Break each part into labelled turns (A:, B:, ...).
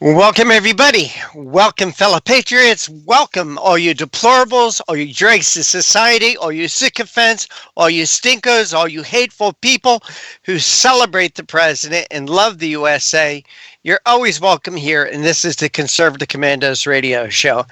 A: Welcome, everybody. Welcome, fellow patriots. Welcome, all you deplorables, all you dregs of society, all you sycophants, all you stinkers, all you hateful people who celebrate the president and love the USA. You're always welcome here, and this is the Conservative Commandos radio show.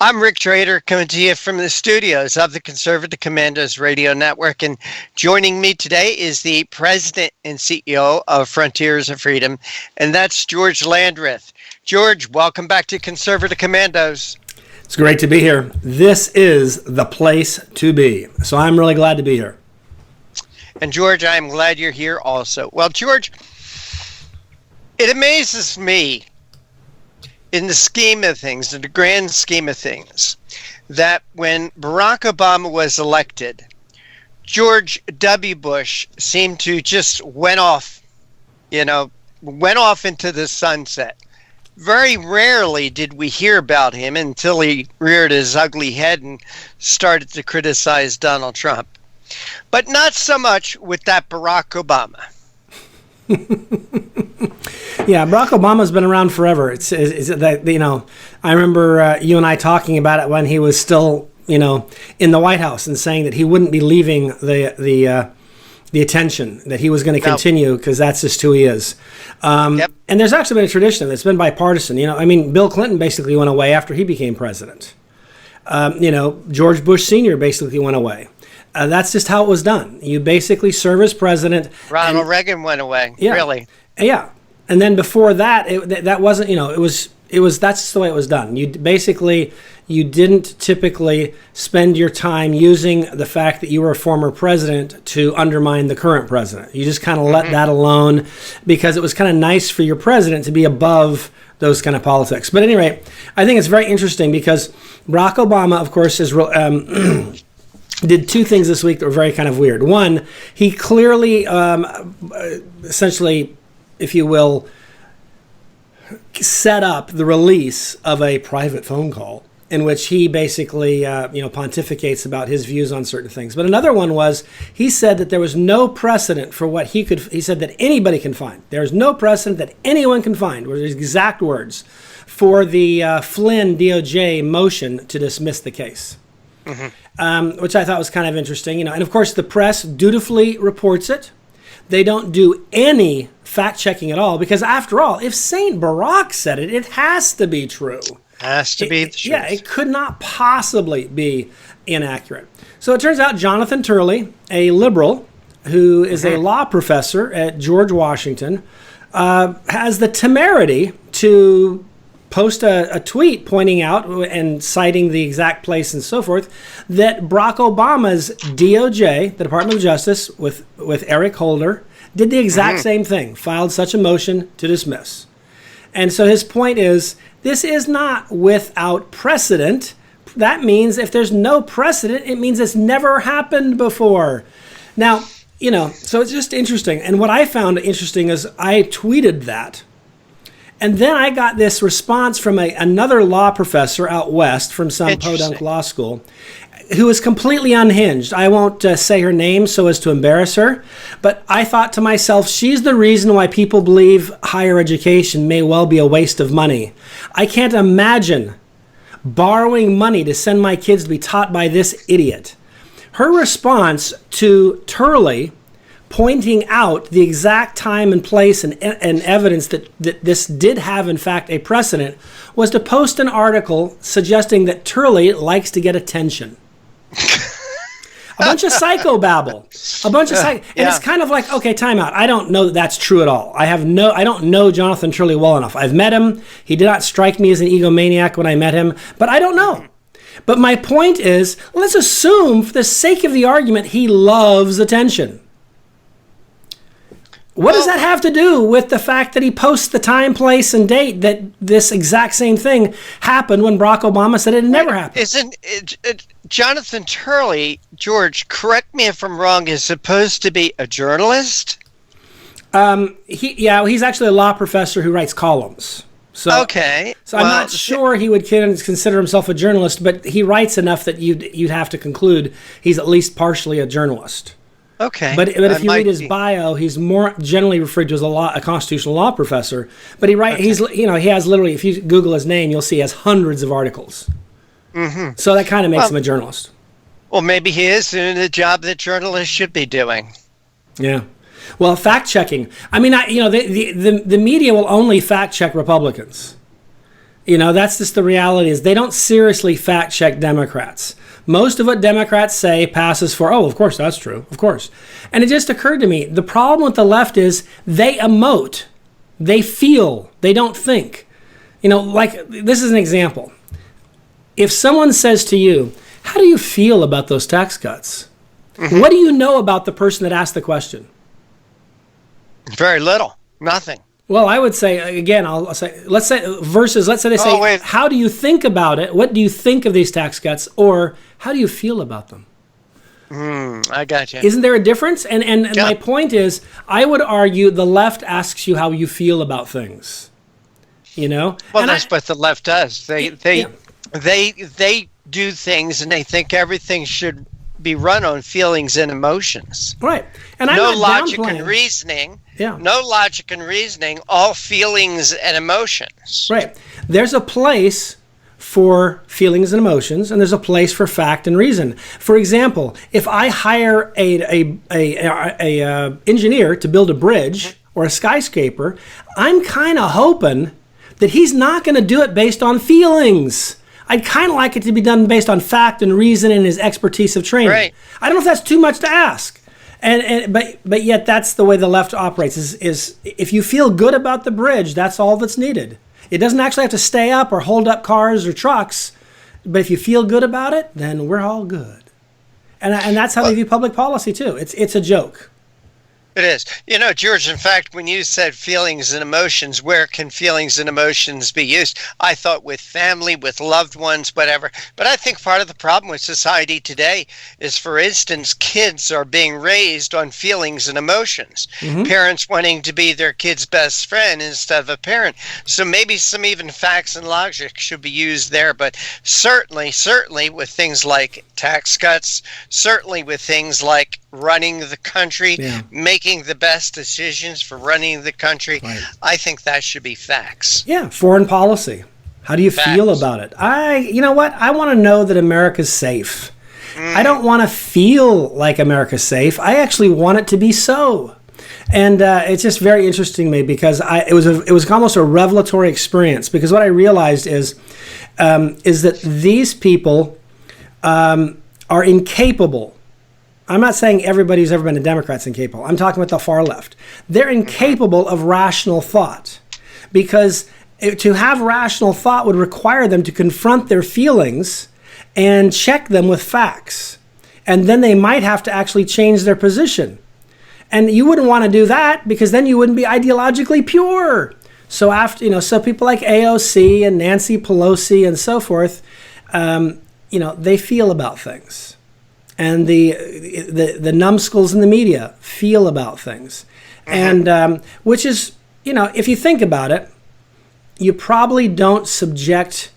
A: I'm Rick Trader, coming to you from the studios of the Conservative Commandos radio network, and joining me today is the president and CEO of Frontiers of Freedom, and that's George Landrith. George, welcome back to Conservative Commandos.
B: It's great to be here. This is the place to be. So I'm really glad to be here.
A: And George, I'm glad you're here also. Well, George, it amazes me in the scheme of things, in the grand scheme of things, that when Barack Obama was elected, George W. Bush seemed to just went off into the sunset. Very rarely did we hear about him until he reared his ugly head and started to criticize Donald Trump. But not so much with that Barack Obama.
B: Yeah, Barack Obama's been around forever. It's that, I remember you and I talking about it when he was still, in the White House and saying that he wouldn't be leaving the attention, that he was going to continue because that's just who he is. Yep. And there's actually been a tradition that's been bipartisan. Bill Clinton basically went away after he became president. George Bush Sr. basically went away. That's just how it was done. You basically serve as president.
A: Ronald Reagan went away.
B: Yeah,
A: really.
B: Yeah. And then before that, that wasn't, that's just the way it was done. You didn't typically spend your time using the fact that you were a former president to undermine the current president. You just kind of let that alone because it was kind of nice for your president to be above those kind of politics. But at any rate, I think it's very interesting because Barack Obama, of course, did two things this week that were very kind of weird. One, he clearly, essentially, if you will, set up the release of a private phone call in which he basically, pontificates about his views on certain things. But another one was he said that there was no precedent for what he said that anybody can find. There's no precedent that anyone can find, were his exact words, for the Flynn DOJ motion to dismiss the case. Which I thought was kind of interesting, and of course the press dutifully reports it. They don't do any fact checking at all because after all, if Saint Barack said it, it has to be true.
A: Has to be the truth.
B: Yeah, it could not possibly be inaccurate. So it turns out Jonathan Turley, a liberal who is a law professor at George Washington, has the temerity to post a tweet pointing out and citing the exact place and so forth that Barack Obama's DOJ, the Department of Justice, with Eric Holder, did the exact same thing, filed such a motion to dismiss. And so his point is, this is not without precedent. That means if there's no precedent, it means it's never happened before. Now, so it's just interesting. And what I found interesting is I tweeted that. And then I got this response from another law professor out west from some podunk law school who is completely unhinged. I won't say her name so as to embarrass her, but I thought to myself, she's the reason why people believe higher education may well be a waste of money. I can't imagine borrowing money to send my kids to be taught by this idiot. Her response to Turley, pointing out the exact time and place and evidence that this did have, in fact, a precedent, was to post an article suggesting that Turley likes to get attention. A bunch of psychobabble. And it's kind of like, okay, time out. I don't know that that's true at all. I don't know Jonathan Turley well enough. I've met him. He did not strike me as an egomaniac when I met him, but I don't know. But my point is, let's assume, for the sake of the argument, he loves attention. What does that have to do with the fact that he posts the time, place, and date that this exact same thing happened when Barack Obama said it never happened?
A: Isn't Jonathan Turley, George, correct me if I'm wrong, is supposed to be a journalist?
B: He's actually a law professor who writes columns. So,
A: okay.
B: So I'm not sure he would consider himself a journalist, but he writes enough that you'd have to conclude he's at least partially a journalist.
A: Okay.
B: But
A: I
B: if you read
A: might
B: his
A: be.
B: bio, he's more generally referred to as a constitutional law professor. But
A: Okay.
B: he's he has literally, if you Google his name, you'll see he has hundreds of articles. So that kind of makes
A: Well,
B: him a journalist.
A: well, maybe he is doing the job that journalists should be doing.
B: Yeah. Well, fact checking. I mean, the media will only fact check Republicans. That's just the reality is they don't seriously fact check Democrats. Most of what Democrats say passes for, oh, of course, that's true. Of course. And it just occurred to me, the problem with the left is they emote. They feel. They don't think. Like, this is an example. If someone says to you, how do you feel about those tax cuts? What do you know about the person that asked the question?
A: Very little. Nothing.
B: Well, I would say, again, let's say they say,
A: wait.
B: how do you think about it? What do you think of these tax cuts? Or how do you feel about them?
A: I got you.
B: Isn't there a difference? And
A: Yeah.
B: my point is, I would argue the left asks you how you feel about things.
A: Well,
B: And
A: that's what the left does. They do things and they think everything should be run on feelings and emotions.
B: right. And I'm
A: No
B: not
A: logic and
B: downplaying.
A: reasoning.
B: Yeah.
A: No logic and reasoning, all feelings and emotions.
B: Right. There's a place for feelings and emotions, and there's a place for fact and reason. For example, if I hire a engineer to build a bridge or a skyscraper, I'm kind of hoping that he's not going to do it based on feelings. I'd kind of like it to be done based on fact and reason and his expertise of training.
A: Right.
B: I don't know if that's too much to ask. But yet that's the way the left operates is if you feel good about the bridge, that's all that's needed. It doesn't actually have to stay up or hold up cars or trucks, but if you feel good about it, then we're all good. And that's how they view public policy too. It's a joke.
A: It is. George, in fact, when you said feelings and emotions, where can feelings and emotions be used? I thought with family, with loved ones, whatever. But I think part of the problem with society today is, for instance, kids are being raised on feelings and emotions. Parents wanting to be their kid's best friend instead of a parent. So maybe some even facts and logic should be used there. But certainly with things like tax cuts, certainly with things like running the country, making the best decisions for running the country.
B: Right.
A: I think that should be facts.
B: Yeah, foreign policy. How do you feel about it? You know what? I want to know that America's safe. I don't want to feel like America's safe. I actually want it to be so. And it's just very interesting to me because it was almost a revelatory experience, because what I realized is that these people are incapable. I'm not saying everybody who's ever been a Democrat's incapable. I'm talking about the far left. They're incapable of rational thought, because to have rational thought would require them to confront their feelings and check them with facts. And then they might have to actually change their position. And you wouldn't want to do that, because then you wouldn't be ideologically pure. So so people like AOC and Nancy Pelosi and so forth, they feel about things. And the numbskulls in the media feel about things. And which is, if you think about it, you probably don't subject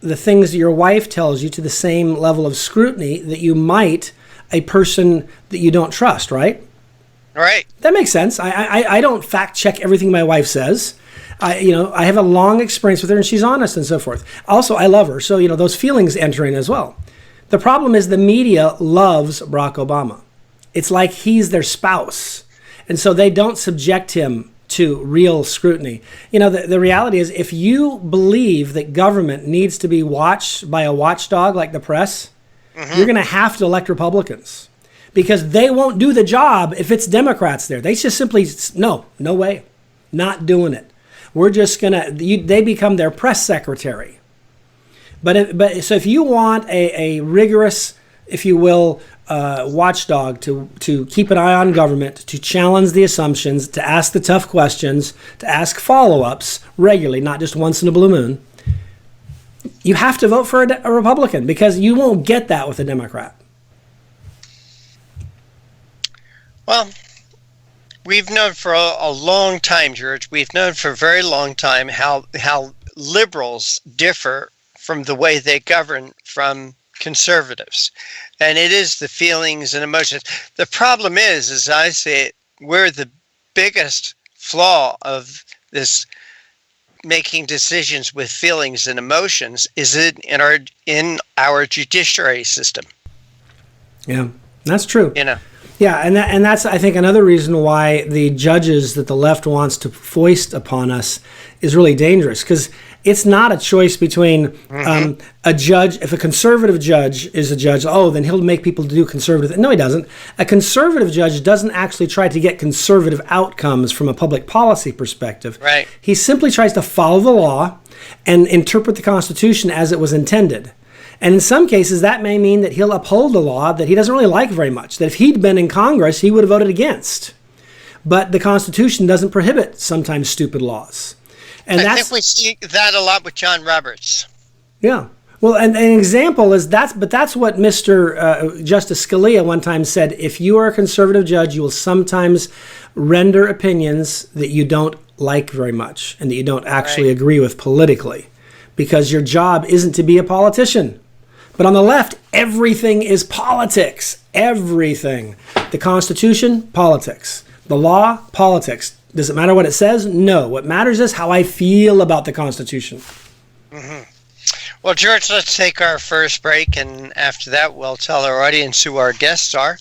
B: the things that your wife tells you to the same level of scrutiny that you might a person that you don't trust, right?
A: Right.
B: That makes sense. I don't fact check everything my wife says. I have a long experience with her, and she's honest and so forth. Also, I love her. So, those feelings enter in as well. The problem is the media loves Barack Obama. It's like he's their spouse. And so they don't subject him to real scrutiny. The reality is, if you believe that government needs to be watched by a watchdog like the press, you're going to have to elect Republicans, because they won't do the job if it's Democrats there. They just simply, no way, not doing it. We're just going to, they become their press secretary. So if you want a rigorous, if you will, watchdog to keep an eye on government, to challenge the assumptions, to ask the tough questions, to ask follow-ups regularly, not just once in a blue moon, you have to vote for a Republican, because you won't get that with a Democrat.
A: Well, we've known for a long time, George. We've known for a very long time how liberals differ from the way they govern from conservatives, and it is the feelings and emotions. The problem is, as I say it, where the biggest flaw of this making decisions with feelings and emotions is it in our judiciary system.
B: Yeah, that's true.
A: You know.
B: Yeah, and that's, I think, another reason why the judges that the left wants to foist upon us is really dangerous, because it's not a choice between a judge. If a conservative judge is a judge, then he'll make people do conservative. No, he doesn't. A conservative judge doesn't actually try to get conservative outcomes from a public policy perspective.
A: Right.
B: He simply tries to follow the law and interpret the Constitution as it was intended. And in some cases, that may mean that he'll uphold a law that he doesn't really like very much, that if he'd been in Congress, he would have voted against. But the Constitution doesn't prohibit sometimes stupid laws. And
A: I think we see that a lot with John Roberts.
B: Yeah. Well, and an example is that's what Mr. Justice Scalia one time said. If you are a conservative judge, you will sometimes render opinions that you don't like very much and that you don't actually agree with politically, because your job isn't to be a politician. But on the left, everything is politics. Everything. The Constitution, politics. The law, politics. Does it matter what it says? No. What matters is how I feel about the Constitution.
A: Mm-hmm. Well, George, let's take our first break, and after that, we'll tell our audience who our guests are.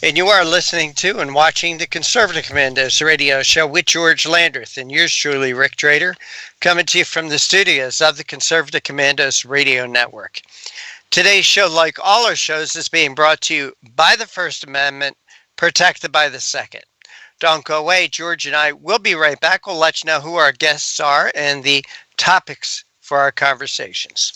A: And you are listening to and watching the Conservative Commandos radio show with George Landrith and yours truly, Rick Trader, coming to you from the studios of the Conservative Commandos radio network. Today's show, like all our shows, is being brought to you by the First Amendment, protected by the Second. Don't go away. George and I will be right back. We'll let you know who our guests are and the topics for our conversations.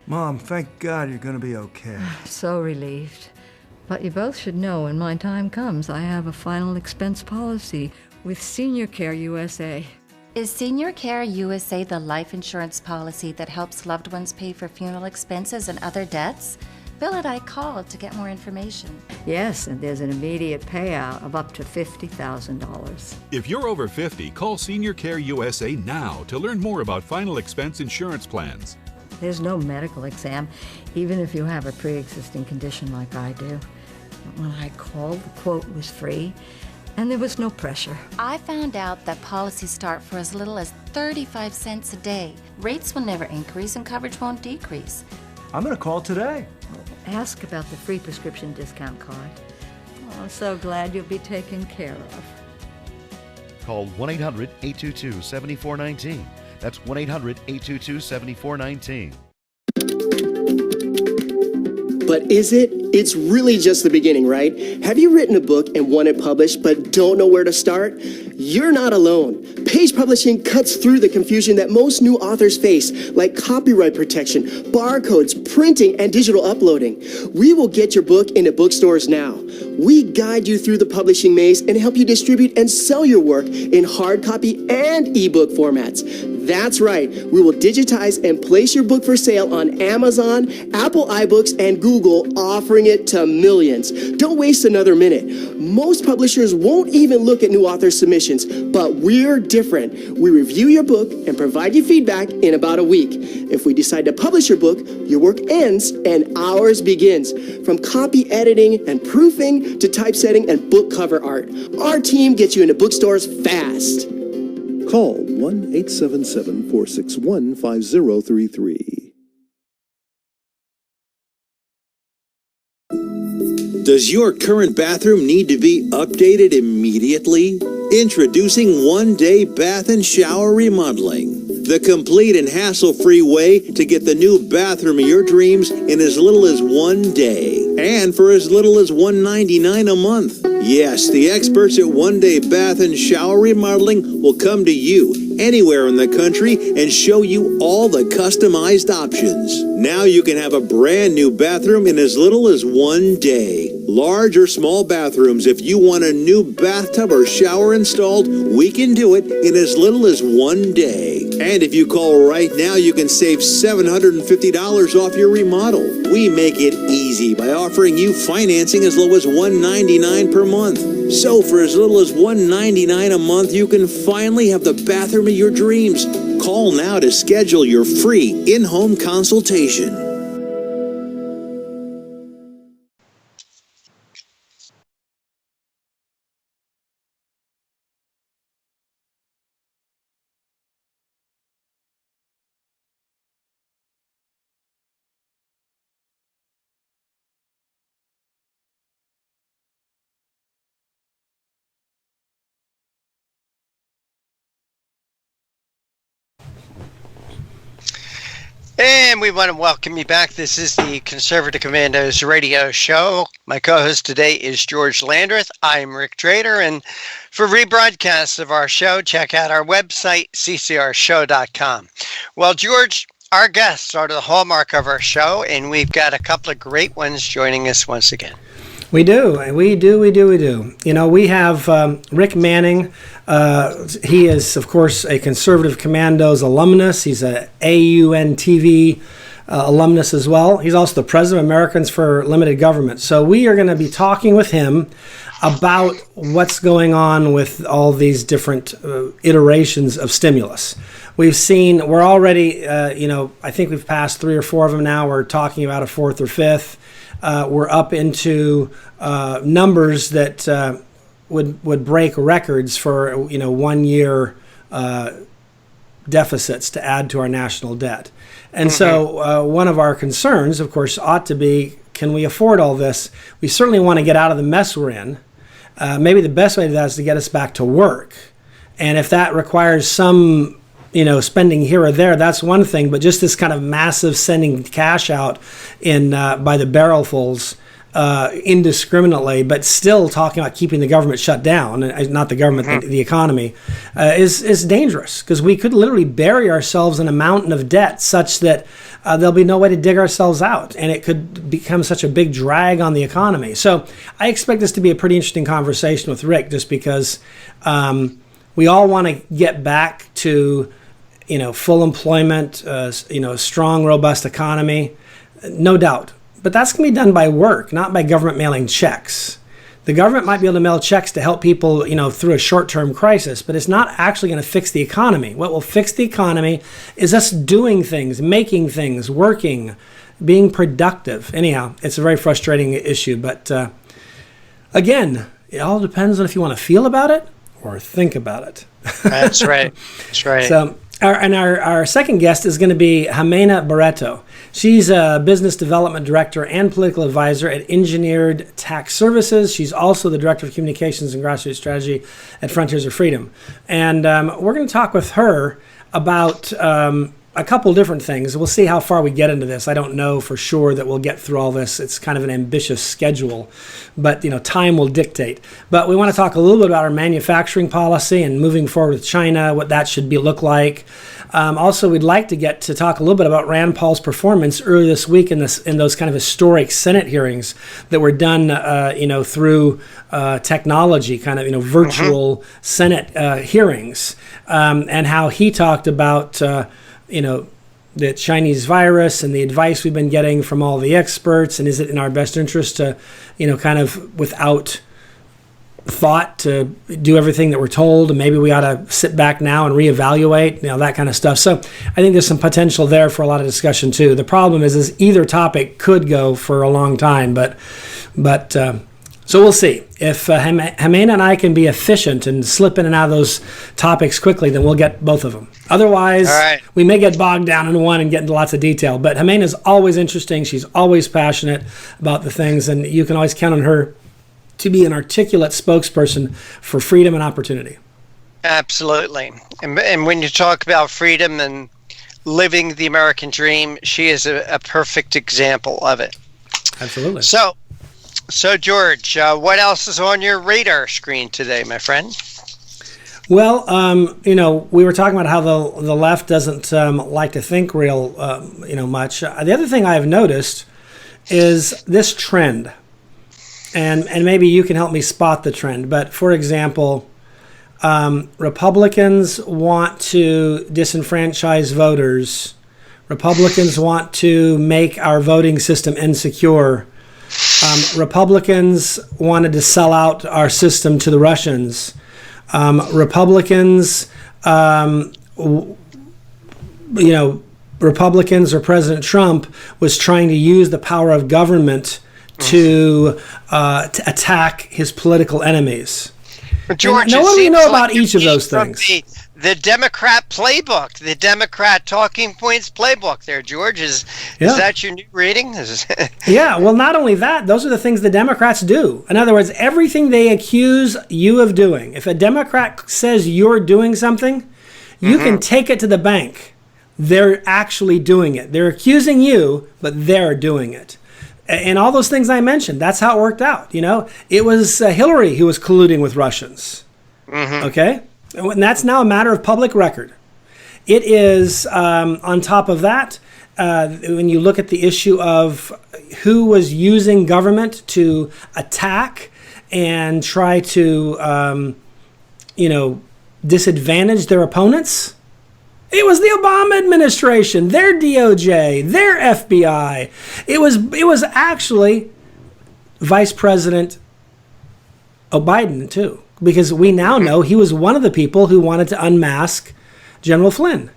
C: Mom, thank God you're going to be okay.
D: So relieved. But you both should know when my time comes, I have a final expense policy with Senior Care USA.
E: Is Senior Care USA the life insurance policy that helps loved ones pay for funeral expenses and other debts? Bill and I called to get more information.
D: Yes, and there's an immediate payout of up to $50,000.
F: If you're over 50, call Senior Care USA now to learn more about final expense insurance plans.
D: There's no medical exam, even if you have a pre-existing condition like I do. When I called, the quote was free, and there was no pressure.
E: I found out that policies start for as little as 35 cents a day. Rates will never increase and coverage won't decrease.
C: I'm going to call today.
D: Ask about the free prescription discount card. Oh, I'm so glad you'll be taken care of.
G: Call 1-800-822-7419. That's 1-800-822-7419.
H: But is it? It's really just the beginning, right? Have you written a book and want it published but don't know where to start? You're not alone. Page Publishing cuts through the confusion that most new authors face, like copyright protection, barcodes, printing, and digital uploading. We will get your book into bookstores now. We guide you through the publishing maze and help you distribute and sell your work in hard copy and ebook formats. That's right. We will digitize and place your book for sale on Amazon, Apple iBooks, and Google, offering it to millions. Don't waste another minute. Most publishers won't even look at new author submissions, but we're different. We review your book and provide you feedback in about a week. If we decide to publish your book, your work ends and ours begins. From copy editing and proofing to typesetting and book cover art, our team gets you into bookstores fast.
I: Call 1-877-461-5033.
J: Does your current bathroom need to be updated immediately? Introducing One Day Bath and Shower Remodeling, the complete and hassle-free way to get the new bathroom of your dreams in as little as 1 day, and for as little as $199 a month. Yes, the experts at One Day Bath and Shower Remodeling will come to you anywhere in the country and show you all the customized options. Now you can have a brand new bathroom in as little as 1 day. Large or small bathrooms, if you want a new bathtub or shower installed, we can do it in as little as 1 day. And if you call right now, you can save $750 off your remodel. We make it easy by offering you financing as low as $199 per month. So for as little as $199 a month, you can finally have the bathroom of your dreams. Call now to schedule your free in-home consultation.
A: And we want to welcome you back. This is the Conservative Commandos radio show. My co-host today is George Landrith. I'm Rick Trader. And for rebroadcasts of our show, check out our website, ccrshow.com. Well, George, our guests are the hallmark of our show, and we've got a couple of great ones joining us once again.
B: We do. You know, we have Rick Manning. He is, of course, a Conservative Commandos alumnus. He's a AUN-TV alumnus as well. He's also the president of Americans for Limited Government. So we are going to be talking with him about what's going on with all these different iterations of stimulus. We're already, I think we've passed 3 or 4 of them now. We're talking about a 4th or 5th. We're up into numbers that would break records for 1 year deficits to add to our national debt. And so one of our concerns, of course, ought to be, can we afford all this? We certainly want to get out of the mess we're in. Maybe the best way to do that is to get us back to work. And if that requires some spending here or there, that's one thing, but just this kind of massive sending cash out in by the barrelfuls indiscriminately, but still talking about keeping the government shut down, not the government, the economy, is dangerous, because we could literally bury ourselves in a mountain of debt such that there'll be no way to dig ourselves out, and it could become such a big drag on the economy. So I expect this to be a pretty interesting conversation with Rick, just because we all want to get back to full employment, strong, robust economy, no doubt. But that's going to be done by work, not by government mailing checks. The government might be able to mail checks to help people, through a short-term crisis, but it's not actually going to fix the economy. What will fix the economy is us doing things, making things, working, being productive. Anyhow, it's a very frustrating issue, but again, it all depends on if you want to feel about it or think about it.
A: That's right. That's right.
B: So, our second guest is going to be Ximena Barreto. She's a business development director and political advisor at Engineered Tax Services. She's also the director of communications and grassroots strategy at Frontiers of Freedom. And we're going to talk with her about a couple different things. We'll see how far we get into this. I don't know for sure that we'll get through all this. It's kind of an ambitious schedule, but time will dictate. But we want to talk a little bit about our manufacturing policy and moving forward with China, what that should look like. Also, we'd like to get to talk a little bit about Rand Paul's performance earlier this week in those kind of historic Senate hearings that were done, through technology, kind of virtual Senate hearings, and how he talked about the Chinese virus and the advice we've been getting from all the experts, and is it in our best interest to, kind of without thought to do everything that we're told, and maybe we ought to sit back now and reevaluate, that kind of stuff. So I think there's some potential there for a lot of discussion too. The problem is either topic could go for a long time, but so we'll see. If Ximena and I can be efficient and slip in and out of those topics quickly, then we'll get both of them. Otherwise, we may get bogged down in one and get into lots of detail. But Ximena's always interesting. She's always passionate about the things, and you can always count on her to be an articulate spokesperson for freedom and opportunity. Absolutely.
A: And when you talk about freedom and living the American dream, she is a perfect example of it.
B: Absolutely.
A: So George, what else is on your radar screen today, my friend?
B: Well, we were talking about how the left doesn't like to think real, much. The other thing I've noticed is this trend. and maybe you can help me spot the trend. But for example, Republicans want to disenfranchise voters. Republicans want to make our voting system insecure. Republicans wanted to sell out our system to the Russians. Republicans, Republicans or President Trump was trying to use the power of government to attack his political enemies.
A: George,
B: now, what do we know about
A: like
B: each of those things?
A: The Democrat playbook, the Democrat talking points playbook there, George. Is that your new reading?
B: Yeah, well, not only that, those are the things the Democrats do. In other words, everything they accuse you of doing. If a Democrat says you're doing something, you can take it to the bank. They're actually doing it. They're accusing you, but they're doing it. And all those things I mentioned, that's how it worked out. It was Hillary who was colluding with Russians. Okay? And that's now a matter of public record. It is, on top of that, when you look at the issue of who was using government to attack and try to, disadvantage their opponents, it was the Obama administration, their DOJ, their FBI. It was actually Vice President Biden, too. Because we now know he was one of the people who wanted to unmask General Flynn.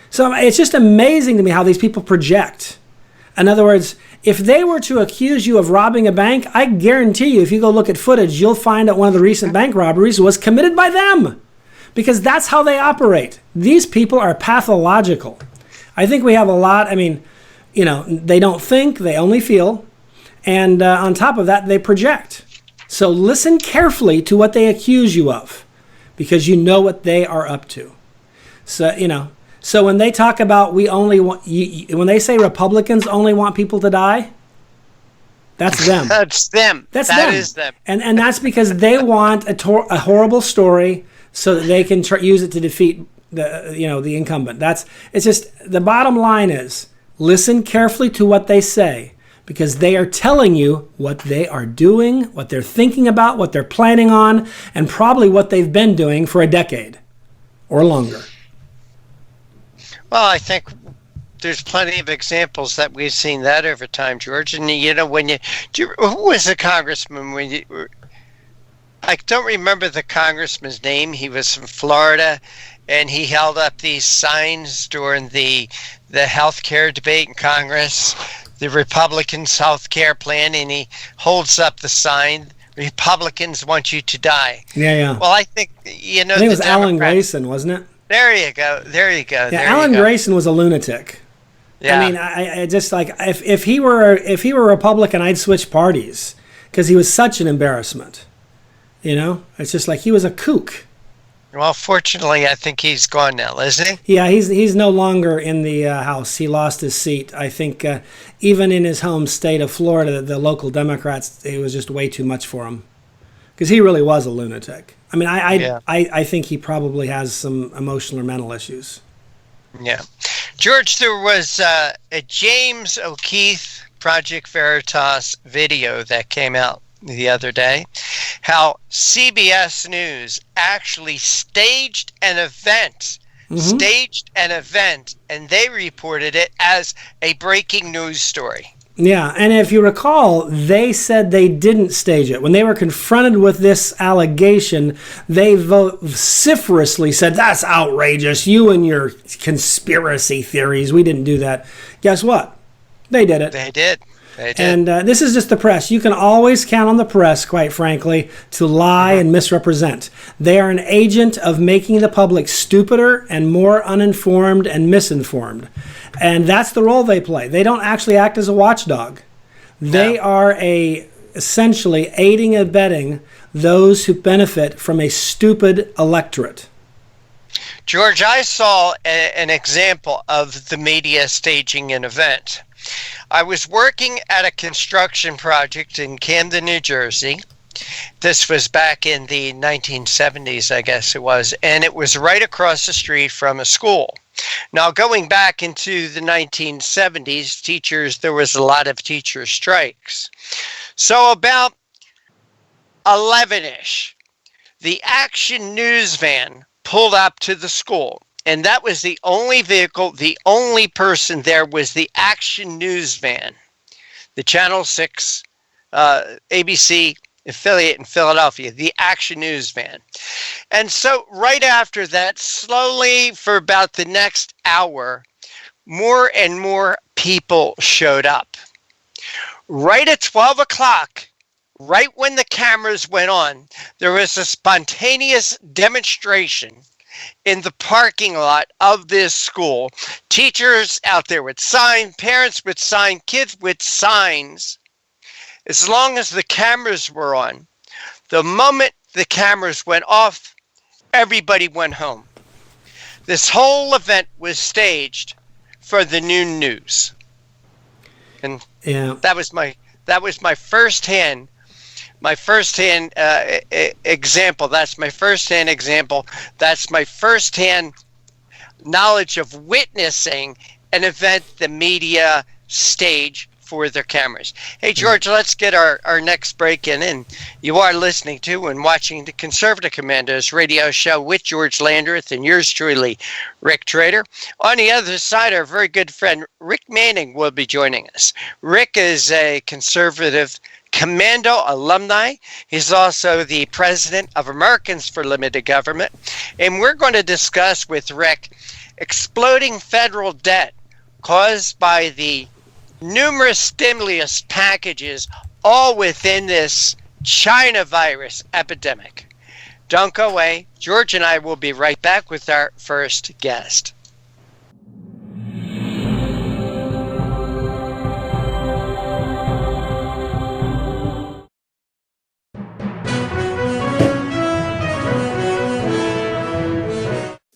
B: So it's just amazing to me how these people project. In other words, if they were to accuse you of robbing a bank, I guarantee you, if you go look at footage, you'll find that one of the recent bank robberies was committed by them. Because that's how they operate. These people are pathological. I think we have a lot, they don't think, they only feel. And on top of that, they project. So listen carefully to what they accuse you of, because you know what they are up to. So, so when they talk about when they say Republicans only want people to die, that's them.
A: That's them. That is them.
B: And that's because they want a horrible story so that they can use it to defeat the incumbent. It's just, the bottom line is, listen carefully to what they say. Because they are telling you what they are doing, what they're thinking about, what they're planning on, and probably what they've been doing for a decade or longer.
A: Well, I think there's plenty of examples that we've seen that over time, George. And who was the congressman I don't remember the congressman's name. He was from Florida, and he held up these signs during the health care debate in Congress. The Republicans' health care plan, and he holds up the sign, Republicans want you to die.
B: Yeah.
A: Well, I think,
B: I think it was Alan Grayson, wasn't it?
A: There you go.
B: Yeah, Alan Grayson was a lunatic.
A: Yeah.
B: I just if he were a Republican, I'd switch parties because he was such an embarrassment. It's just like he was a kook.
A: Well, fortunately, I think he's gone now, isn't he?
B: Yeah, he's no longer in the House. He lost his seat. I think even in his home state of Florida, the local Democrats, it was just way too much for him. Because he really was a lunatic. I think he probably has some emotional or mental issues.
A: Yeah. George, there was a James O'Keefe Project Veritas video that came out the other day, how CBS News actually staged an event, and they reported it as a breaking news story.
B: Yeah, and if you recall, they said they didn't stage it. When they were confronted with this allegation, they vociferously said, "That's outrageous, you and your conspiracy theories. We didn't do that." Guess what? They did it.
A: They did.
B: And this is just the press. You can always count on the press, quite frankly, to lie and misrepresent. They are an agent of making the public stupider and more uninformed and misinformed. And that's the role they play. They don't actually act as a watchdog. They are essentially aiding and abetting those who benefit from a stupid electorate.
A: George, I saw an example of the media staging an event. I was working at a construction project in Camden, New Jersey. This was back in the 1970s, I guess it was, and it was right across the street from a school. Now, going back into the 1970s, there was a lot of teacher strikes. So about 11-ish, the Action News van pulled up to the school. And that was the only vehicle, the only person there was the Action News van, the Channel 6 ABC affiliate in Philadelphia, the Action News van. And so right after that, slowly for about the next hour, more and more people showed up. Right at 12 o'clock, right when the cameras went on, there was a spontaneous demonstration in the parking lot of this school. Teachers out there with signs, parents with signs, kids with signs. As long as the cameras were on, the moment the cameras went off, everybody went home. This whole event was staged for the noon news. And that was my firsthand example. That's my firsthand example. That's my firsthand knowledge of witnessing an event the media stage for their cameras. Hey, George, let's get our next break in. And you are listening to and watching the Conservative Commandos radio show with George Landrith and yours truly, Rick Trader. On the other side, our very good friend Rick Manning will be joining us. Rick is a conservative Commando alumni. He's also the president of Americans for Limited Government. And we're going to discuss with Rick exploding federal debt caused by the numerous stimulus packages, all within this China virus epidemic. Don't go away. George and I will be right back with our first guest.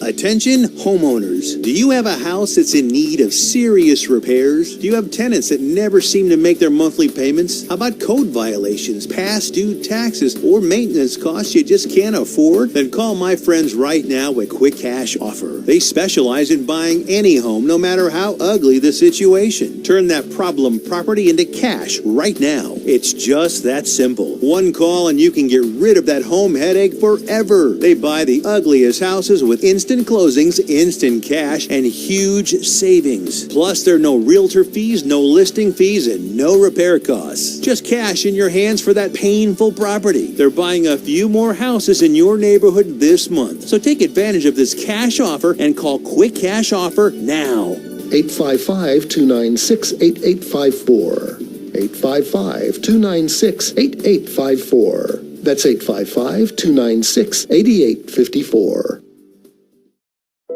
J: Attention homeowners, do you have a house that's in need of serious repairs? Do you have tenants that never seem to make their monthly payments? How about code violations, past due taxes, or maintenance costs you just can't afford? Then call my friends right now at Quick Cash Offer. They specialize in buying any home, no matter how ugly the situation. Turn that problem property into cash right now. It's just that simple. One call and you can get rid of that home headache forever. They buy the ugliest houses with instant closings, instant cash, and huge savings. Plus, there are no realtor fees, no listing fees, and no repair costs. Just cash in your hands for that painful property. They're buying a few more houses in your neighborhood this month. So take advantage of this cash offer and call Quick Cash Offer now.
I: 855-296-8854. 855-296-8854. That's 855-296-8854.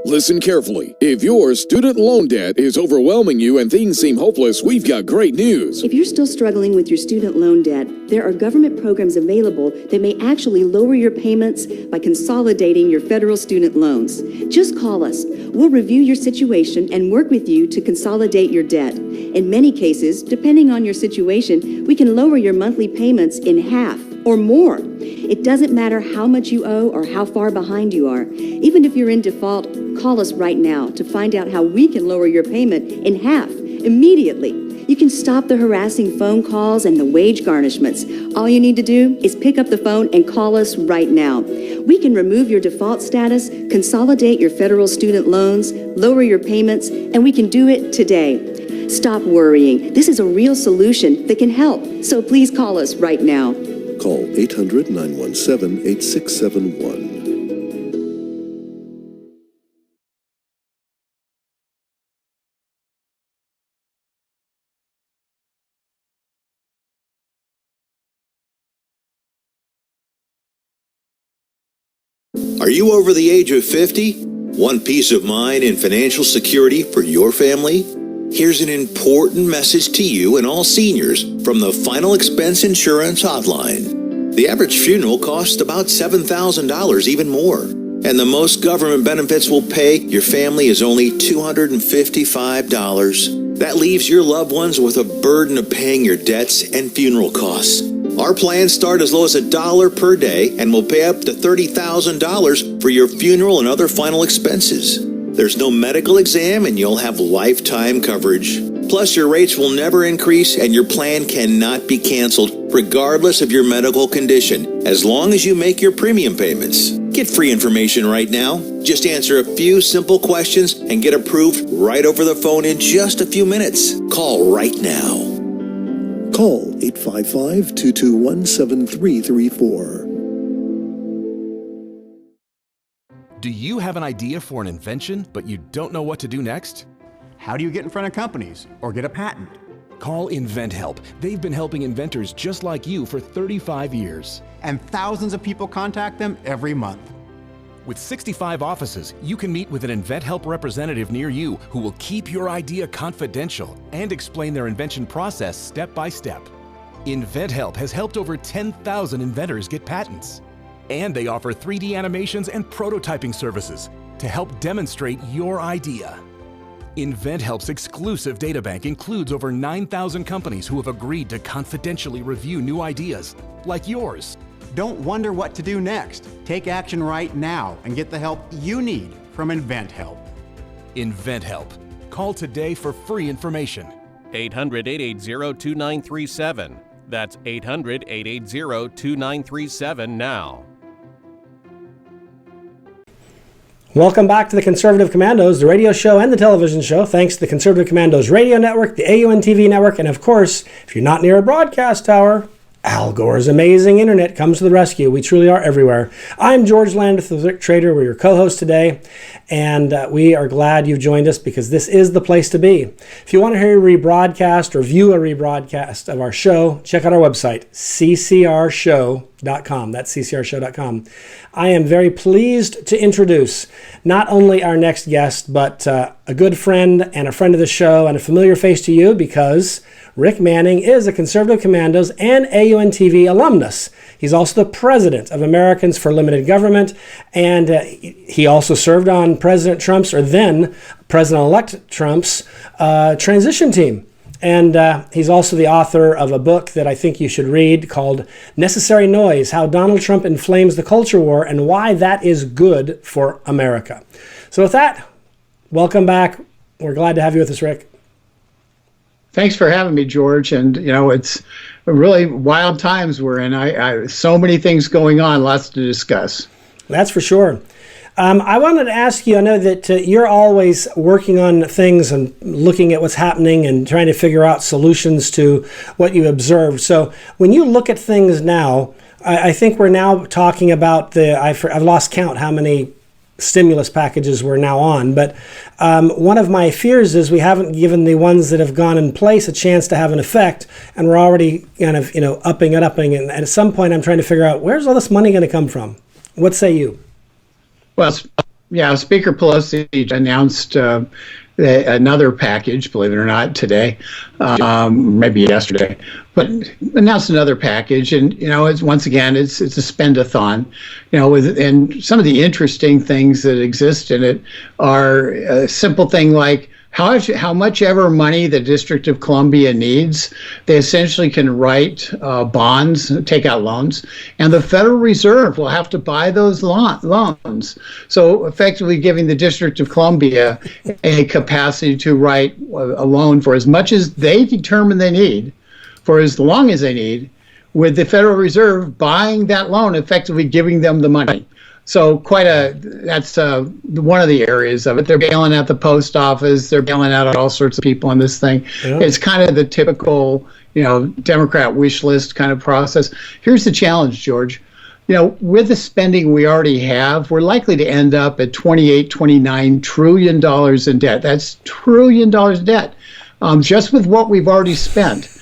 K: Listen carefully. If your student loan debt is overwhelming you and things seem hopeless, we've got great news.
L: If you're still struggling with your student loan debt, there are government programs available that may actually lower your payments by consolidating your federal student loans. Just call us. We'll review your situation and work with you to consolidate your debt. In many cases, depending on your situation, we can lower your monthly payments in half or more. It doesn't matter how much you owe or how far behind you are. Even if you're in default, call us right now to find out how we can lower your payment in half immediately. You can stop the harassing phone calls and the wage garnishments. All you need to do is pick up the phone and call us right now. We can remove your default status, consolidate your federal student loans, lower your payments, and we can do it today. Stop worrying. This is a real solution that can help. So please call us right now.
I: Call 800-917-8671.
J: Are you over the age of 50? Want peace of mind and financial security for your family? Here's an important message to you and all seniors from the Final Expense Insurance Hotline. The average funeral costs about $7,000, even more. And the most government benefits will pay your family is only $255. That leaves your loved ones with a burden of paying your debts and funeral costs. Our plans start as low as $1 per day and will pay up to $30,000 for your funeral and other final expenses. There's no medical exam and you'll have lifetime coverage. Plus, your rates will never increase and your plan cannot be canceled, regardless of your medical condition, as long as you make your premium payments. Get free information right now. Just answer a few simple questions and get approved right over the phone in just a few minutes. Call right now.
I: Call 855-221-7334.
M: Do you have an idea for an invention, but you don't know what to do next?
N: How do you get in front of companies or get a patent?
M: Call InventHelp. They've been helping inventors just like you for 35 years.
N: And thousands of people contact them every month.
M: With 65 offices, you can meet with an InventHelp representative near you who will keep your idea confidential and explain their invention process step by step. InventHelp has helped over 10,000 inventors get patents. And they offer 3D animations and prototyping services to help demonstrate your idea. InventHelp's exclusive databank includes over 9,000 companies who have agreed to confidentially review new ideas, like yours.
N: Don't wonder what to do next. Take action right now and get the help you need from InventHelp.
M: InventHelp. Call today for free information.
O: 800-880-2937. That's 800-880-2937 now.
B: Welcome back to the Conservative Commandos, the radio show and the television show, thanks to the Conservative Commandos radio network, the AUN TV network, and of course, if you're not near a broadcast tower, Al Gore's amazing internet comes to the rescue. We truly are everywhere. I'm George Landrith with Rick Trader. We're your co-host today, and we are glad you've joined us because this is the place to be. If you want to hear a rebroadcast or view a rebroadcast of our show, check out our website, CCRShow.com. That's CCRShow.com. I am very pleased to introduce not only our next guest, but a good friend and a friend of the show and a familiar face to you because Rick Manning is a Conservative Commandos and AUN TV alumnus. He's also the president of Americans for Limited Government, and he also served on President Trump's, or then President-elect Trump's, transition team. And he's also the author of a book that I think you should read called Necessary Noise, How Donald Trump Inflames the Culture War and Why That Is Good for America. So with that, welcome back. We're glad to have you with us, Rick.
P: Thanks for having me, George. And, you know, it's really wild times we're in. I so many things going on, lots to discuss.
B: That's for sure. I wanted to ask you, I know that you're always working on things and looking at what's happening and trying to figure out solutions to what you observed. So when you look at things now, I think we're now talking about I've lost count how many stimulus packages we're now on, but one of my fears is we haven't given the ones that have gone in place a chance to have an effect, and we're already kind of, upping, and at some point I'm trying to figure out where's all this money going to come from. What say you?
P: Well, yeah, Speaker Pelosi announced another package, believe it or not, today, maybe yesterday, but announced another package, and it's once again it's a spend-a-thon, and some of the interesting things that exist in it are a simple thing like how much ever money the District of Columbia needs, they essentially can write bonds, take out loans, and the Federal Reserve will have to buy those loans. So effectively giving the District of Columbia a capacity to write a loan for as much as they determine they need, for as long as they need, with the Federal Reserve buying that loan, effectively giving them the money. So that's one of the areas of it. They're bailing out the post office. They're bailing out all sorts of people on this thing. Yeah. It's kind of the typical, Democrat wish list kind of process. Here's the challenge, George. With the spending we already have, we're likely to end up at $29 trillion in debt. That's $1 trillion in debt, just with what we've already spent.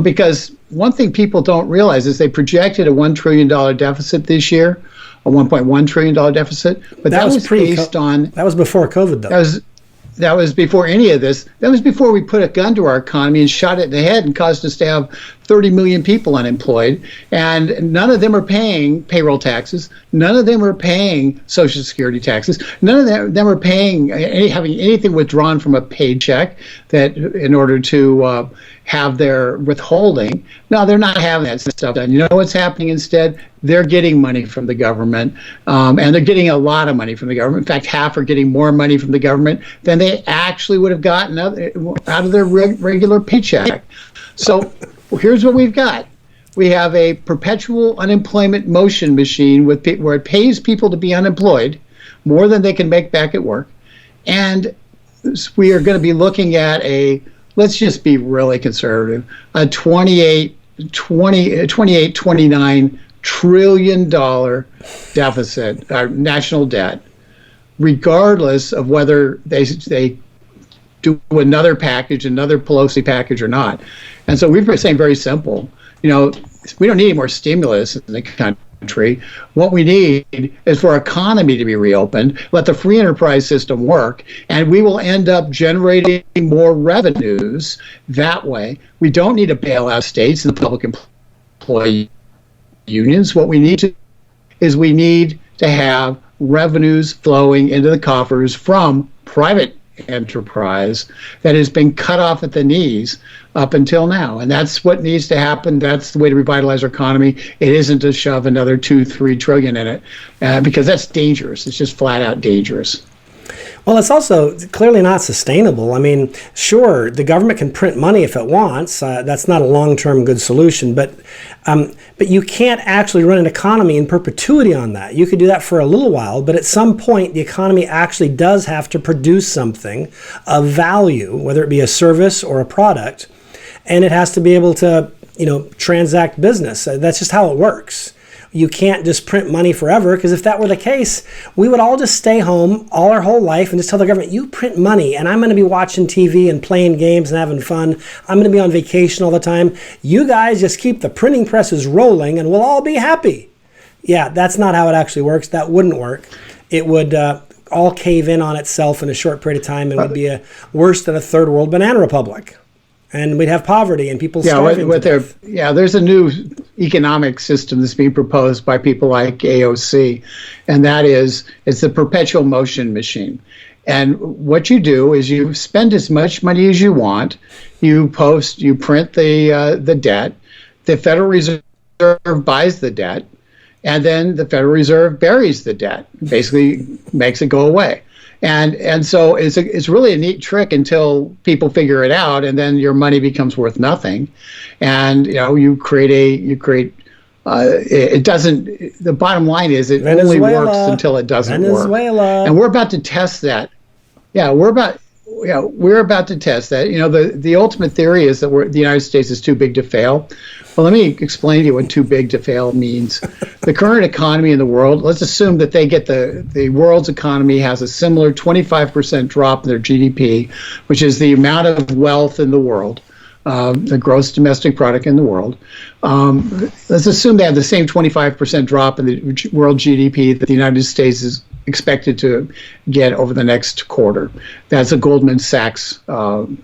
P: Because one thing people don't realize is they projected a $1 trillion deficit this year, a $1.1 trillion deficit, but that was based on...
B: That was before COVID, though.
P: That was before any of this. That was before we put a gun to our economy and shot it in the head and caused us to have 30 million people unemployed. And none of them are paying payroll taxes. None of them are paying Social Security taxes. None of them are paying having anything withdrawn from a paycheck that in order to have their withholding. No, they're not having that stuff done. You know what's happening instead? They're getting money from the government, and they're getting a lot of money from the government. In fact, half are getting more money from the government than they actually would have gotten out of their regular paycheck. So here's what we've got. We have a perpetual unemployment motion machine where it pays people to be unemployed more than they can make back at work. And we are going to be looking at let's just be really conservative, a 28, 29 trillion dollar deficit, national debt, regardless of whether they do another Pelosi package or not. And so we've been saying very simple, we don't need any more stimulus in the country. What we need is for our economy to be reopened, let the free enterprise system work, and we will end up generating more revenues that way. We don't need to bail out states and the public employee unions. What we need to have revenues flowing into the coffers from private enterprise that has been cut off at the knees up until now. And that's what needs to happen. That's the way to revitalize our economy. It isn't to shove another 2-3 trillion in it, because that's dangerous. It's just flat out dangerous.
B: Well, it's also clearly not sustainable. I mean, sure, the government can print money if it wants. That's not a long-term good solution. But you can't actually run an economy in perpetuity on that. You could do that for a little while, but at some point, the economy actually does have to produce something of value, whether it be a service or a product, and it has to be able to, transact business. That's just how it works. You can't just print money forever, because if that were the case, we would all just stay home all our whole life and just tell the government, you print money and I'm going to be watching TV and playing games and having fun. I'm going to be on vacation all the time. You guys just keep the printing presses rolling and we'll all be happy. Yeah, that's not how it actually works. That wouldn't work. It would all cave in on itself in a short period of time and would be worse than a third world banana republic. And we'd have poverty and people starving to death.
P: There's a new economic system that's being proposed by people like AOC, and that is it's the perpetual motion machine. And what you do is you spend as much money as you want, you print the debt, the Federal Reserve buys the debt, and then the Federal Reserve buries the debt, basically makes it go away. And so it's really a neat trick until people figure it out, and then your money becomes worth nothing. And it doesn't. The bottom line is it only works until it doesn't work. And we're about to test that. We're about to test that. The ultimate theory is that the United States is too big to fail. Well, let me explain to you what too big to fail means. The current economy in the world, let's assume that they get the world's economy has a similar 25% drop in their GDP, which is the amount of wealth in the world, the gross domestic product in the world. Let's assume they have the same 25% drop in the world GDP that the United States is expected to get over the next quarter. That's a Goldman Sachs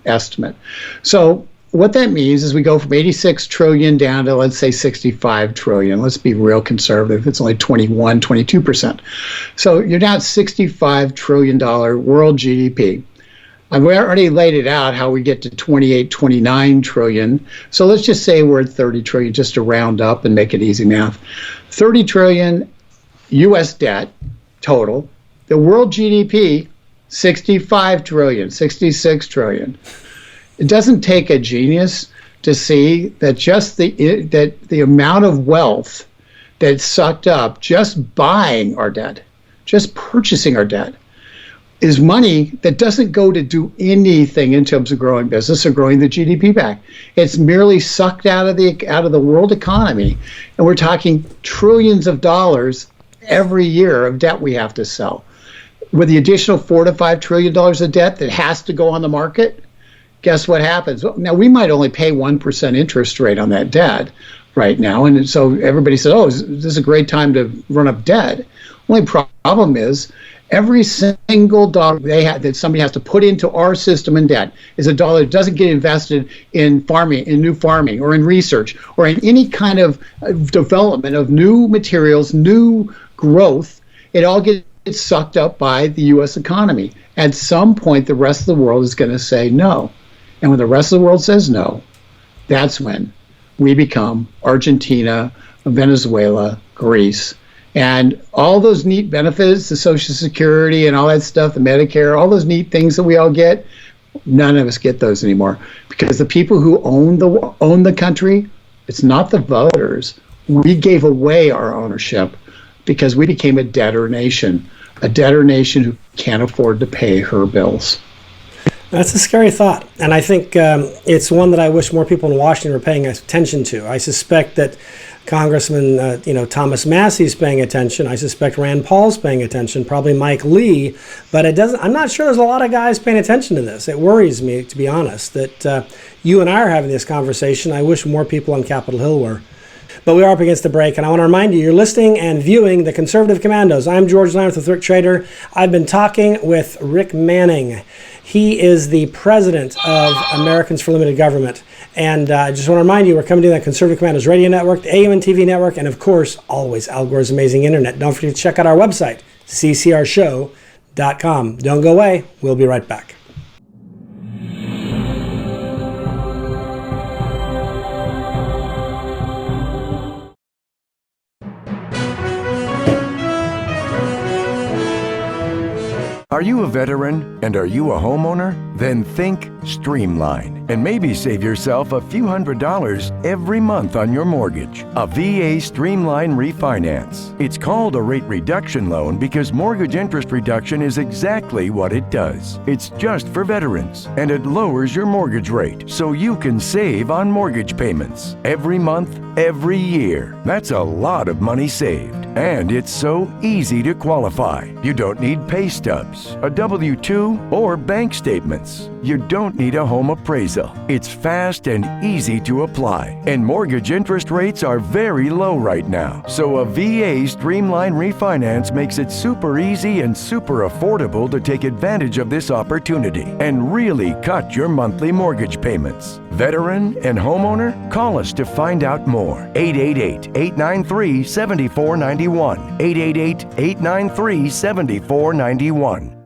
P: estimate. So what that means is we go from 86 trillion down to, let's say, 65 trillion. Let's be real conservative. It's only 22%. So you're down $65 trillion world GDP. I've already laid it out how we get to 28, 29 trillion. So let's just say we're at 30 trillion, just to round up and make it easy math. 30 trillion U.S. debt total. The world GDP, 65 trillion, 66 trillion. It doesn't take a genius to see that just the amount of wealth that's sucked up just buying our debt, just purchasing our debt, is money that doesn't go to do anything in terms of growing business or growing the GDP back. It's merely sucked out of the world economy, and we're talking trillions of dollars every year of debt we have to sell. With the additional $4 to $5 trillion of debt that has to go on the market, guess what happens? Now, we might only pay 1% interest rate on that debt right now. And so everybody said, oh, this is a great time to run up debt. Only problem is every single dollar that somebody has to put into our system in debt is a dollar that doesn't get invested in farming, in new farming, or in research, or in any kind of development of new materials, new growth. It all gets sucked up by the U.S. economy. At some point, the rest of the world is going to say no. And when the rest of the world says no, that's when we become Argentina, Venezuela, Greece. And all those neat benefits, the Social Security and all that stuff, the Medicare, all those neat things that we all get, none of us get those anymore. Because the people who own the country, it's not the voters. We gave away our ownership because we became a debtor nation who can't afford to pay her bills.
B: That's a scary thought, and I think it's one that I wish more people in Washington were paying attention to. I suspect that Congressman Thomas Massey's paying attention. I suspect Rand Paul's paying attention, probably Mike Lee, but I'm not sure there's a lot of guys paying attention to this. It worries me, to be honest, that you and I are having this conversation. I wish more people on Capitol Hill were. But we are up against the break, and I want to remind you, you're listening and viewing The Conservative Commandos. I'm George Landrith with Rick Trader. I've been talking with Rick Manning. He is the president of Americans for Limited Government. And I just want to remind you, we're coming to the Conservative Commandos Radio Network, the AM and TV Network, and of course, always Al Gore's amazing internet. Don't forget to check out our website, ccrshow.com. Don't go away. We'll be right back.
Q: Are you a veteran and are you a homeowner? Then think Streamline and maybe save yourself a few $100s every month on your mortgage. A VA Streamline Refinance. It's called a rate reduction loan because mortgage interest reduction is exactly what it does. It's just for veterans and it lowers your mortgage rate so you can save on mortgage payments every month, every year. That's a lot of money saved. And it's so easy to qualify. You don't need pay stubs, a W-2, or bank statements. You don't need a home appraisal. It's fast and easy to apply. And mortgage interest rates are very low right now. So a VA Streamline Refinance makes it super easy and super affordable to take advantage of this opportunity and really cut your monthly mortgage payments. Veteran and homeowner? Call us to find out more. 888-893-7491. 888-893-7491.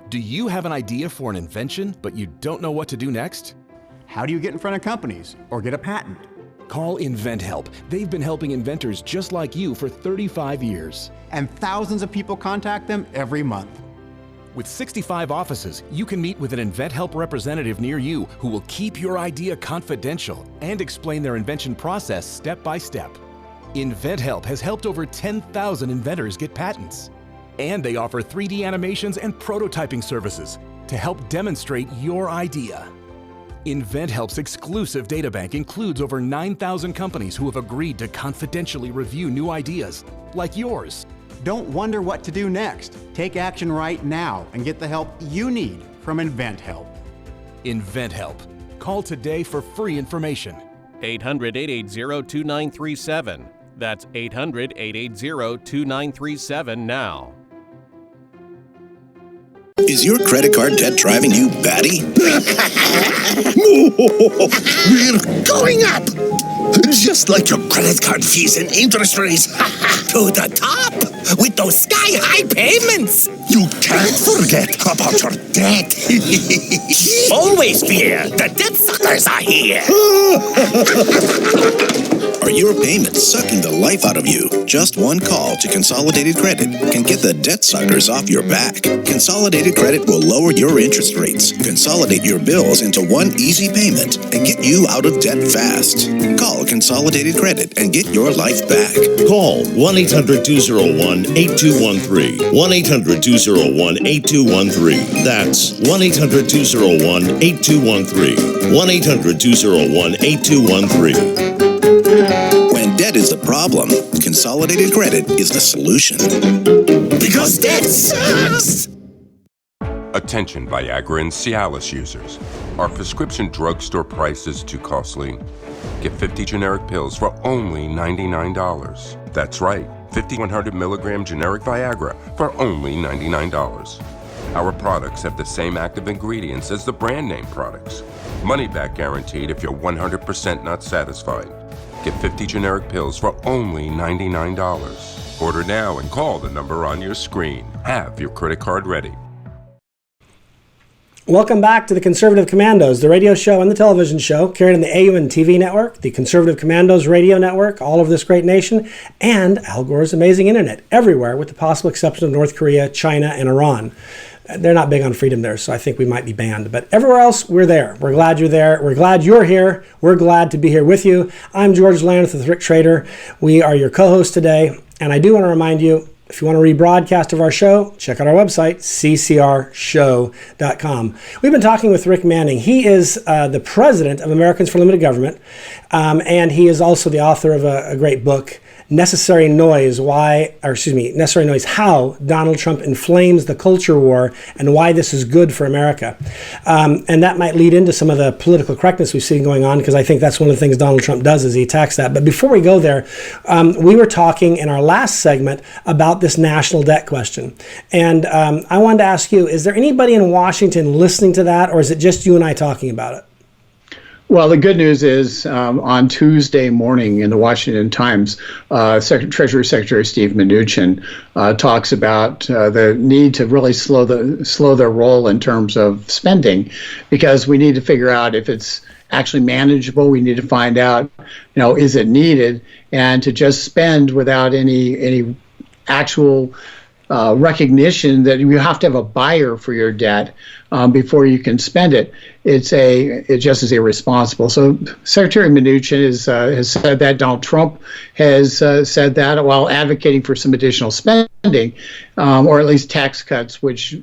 M: Do you have an idea for an invention, but you don't know what to do next?
N: How do you get in front of companies or get a patent?
M: Call InventHelp. They've been helping inventors just like you for 35 years.
N: And thousands of people contact them every month.
M: With 65 offices, you can meet with an InventHelp representative near you who will keep your idea confidential and explain their invention process step by step. InventHelp has helped over 10,000 inventors get patents. And they offer 3D animations and prototyping services to help demonstrate your idea. InventHelp's exclusive databank includes over 9,000 companies who have agreed to confidentially review new ideas, like yours.
N: Don't wonder what to do next. Take action right now and get the help you need from InventHelp.
M: InventHelp. Call today for free information.
O: 800-880-2937. That's 800-880-2937 now.
I: Is your credit card debt driving you batty? We're going up! Just like your credit card fees and interest rates. To the top! With those sky-high payments! You can't forget about your debt. Always fear, the debt suckers are here! Are your payments sucking the life out of you? Just one call to Consolidated Credit can get the debt suckers off your back. Consolidated Credit will lower your interest rates, consolidate your bills into one easy payment, and get you out of debt fast. Call Consolidated Credit and get your life back.
R: Call 1-800-201-8213. 1-800-201-8213. That's 1-800-201-8213. 1-800-201-8213.
I: When debt is the problem, Consolidated Credit is the solution. Because debt sucks!
S: Attention Viagra and Cialis users. Are prescription drugstore prices too costly? Get 50 generic pills for only $99. That's right, 50 100 milligram generic Viagra for only $99. Our products have the same active ingredients as the brand name products. Money back guaranteed if you're 100% not satisfied. Get 50 generic pills for only $99. Order now and call the number on your screen. Have your credit card ready.
B: Welcome back to the Conservative Commandos, the radio show and the television show carried on the AUN TV network, the Conservative Commandos radio network, all over this great nation, and Al Gore's amazing internet, everywhere with the possible exception of North Korea, China, and Iran. They're not big on freedom there, so I think we might be banned. But everywhere else, we're there. We're glad you're there. We're glad you're here. We're glad to be here with you. I'm George Landrith with Rick Trader. We are your co-hosts today. And I do want to remind you, if you want a rebroadcast of our show, check out our website, ccrshow.com. We've been talking with Rick Manning. He is the president of Americans for Limited Government, and he is also the author of a great book, Necessary Noise, How Donald Trump Inflames the Culture War and Why This is Good for America. And that might lead into some of the political correctness we've seen going on, because I think that's one of the things Donald Trump does is he attacks that. But before we go there, we were talking in our last segment about this national debt question. And I wanted to ask you, is there anybody in Washington listening to that, or is it just you and I talking about it?
P: Well, the good news is on Tuesday morning in the Washington Times, Treasury Secretary Steve Mnuchin talks about the need to really slow their roll in terms of spending, because we need to figure out if it's actually manageable. We need to find out, is it needed, and to just spend without any actual recognition that you have to have a buyer for your debt before you can spend it. It just is irresponsible. So Secretary Mnuchin has said that. Donald Trump has said that while advocating for some additional spending, or at least tax cuts, which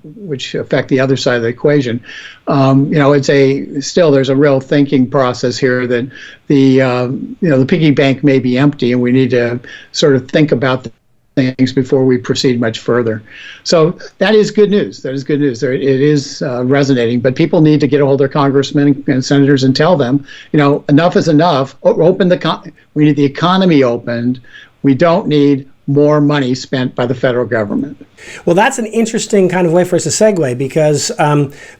P: affect the other side of the equation. There's a real thinking process here that the piggy bank may be empty, and we need to sort of think about things before we proceed much further. So that is good news. That is good news. It is resonating, but people need to get a hold of their congressmen and senators and tell them, enough is enough. We need the economy opened. We don't need more money spent by the federal government.
B: Well, that's an interesting kind of way for us to segue, because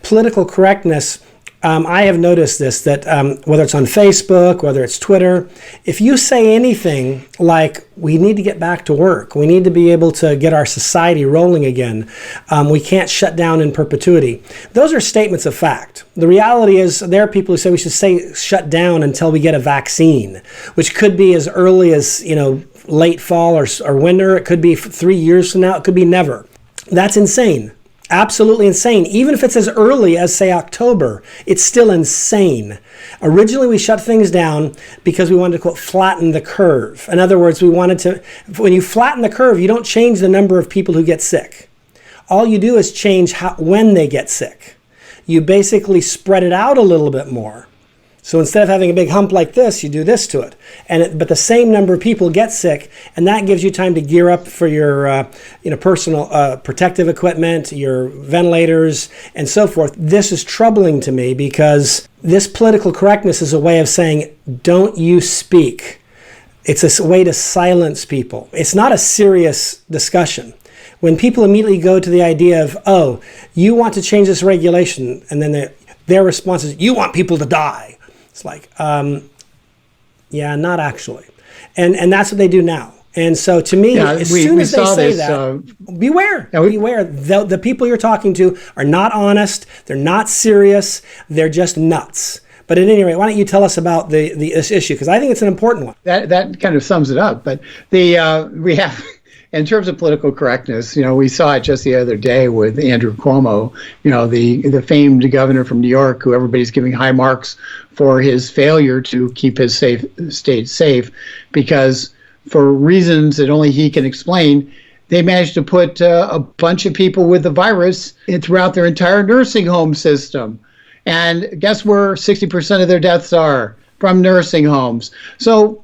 B: political correctness, I have noticed this, that whether it's on Facebook, whether it's Twitter, if you say anything like, we need to get back to work, we need to be able to get our society rolling again, we can't shut down in perpetuity, those are statements of fact. The reality is there are people who say we should say shut down until we get a vaccine, which could be as early as late fall or winter. It could be 3 years from now. It could be never. That's insane. Absolutely insane. Even if it's as early as, say, October, it's still insane. Originally, we shut things down because we wanted to, quote, flatten the curve. In other words, when you flatten the curve, you don't change the number of people who get sick. All you do is change when they get sick. You basically spread it out a little bit more. So instead of having a big hump like this, you do this to it. But the same number of people get sick, and that gives you time to gear up for your personal protective equipment, your ventilators, and so forth. This is troubling to me, because this political correctness is a way of saying, don't you speak. It's a way to silence people. It's not a serious discussion. When people immediately go to the idea of, oh, you want to change this regulation, and then their response is, you want people to die. It's like, yeah, not actually. And that's what they do now. And so to me, as soon as they say that, beware. Beware. The people you're talking to are not honest. They're not serious. They're just nuts. But at any rate, why don't you tell us about this issue? Because I think it's an important one.
P: That kind of sums it up. But we have... In terms of political correctness, we saw it just the other day with Andrew Cuomo, the famed governor from New York, who everybody's giving high marks for his failure to keep his state safe, because for reasons that only he can explain, they managed to put a bunch of people with the virus throughout their entire nursing home system. And guess where 60% of their deaths are? From nursing homes. So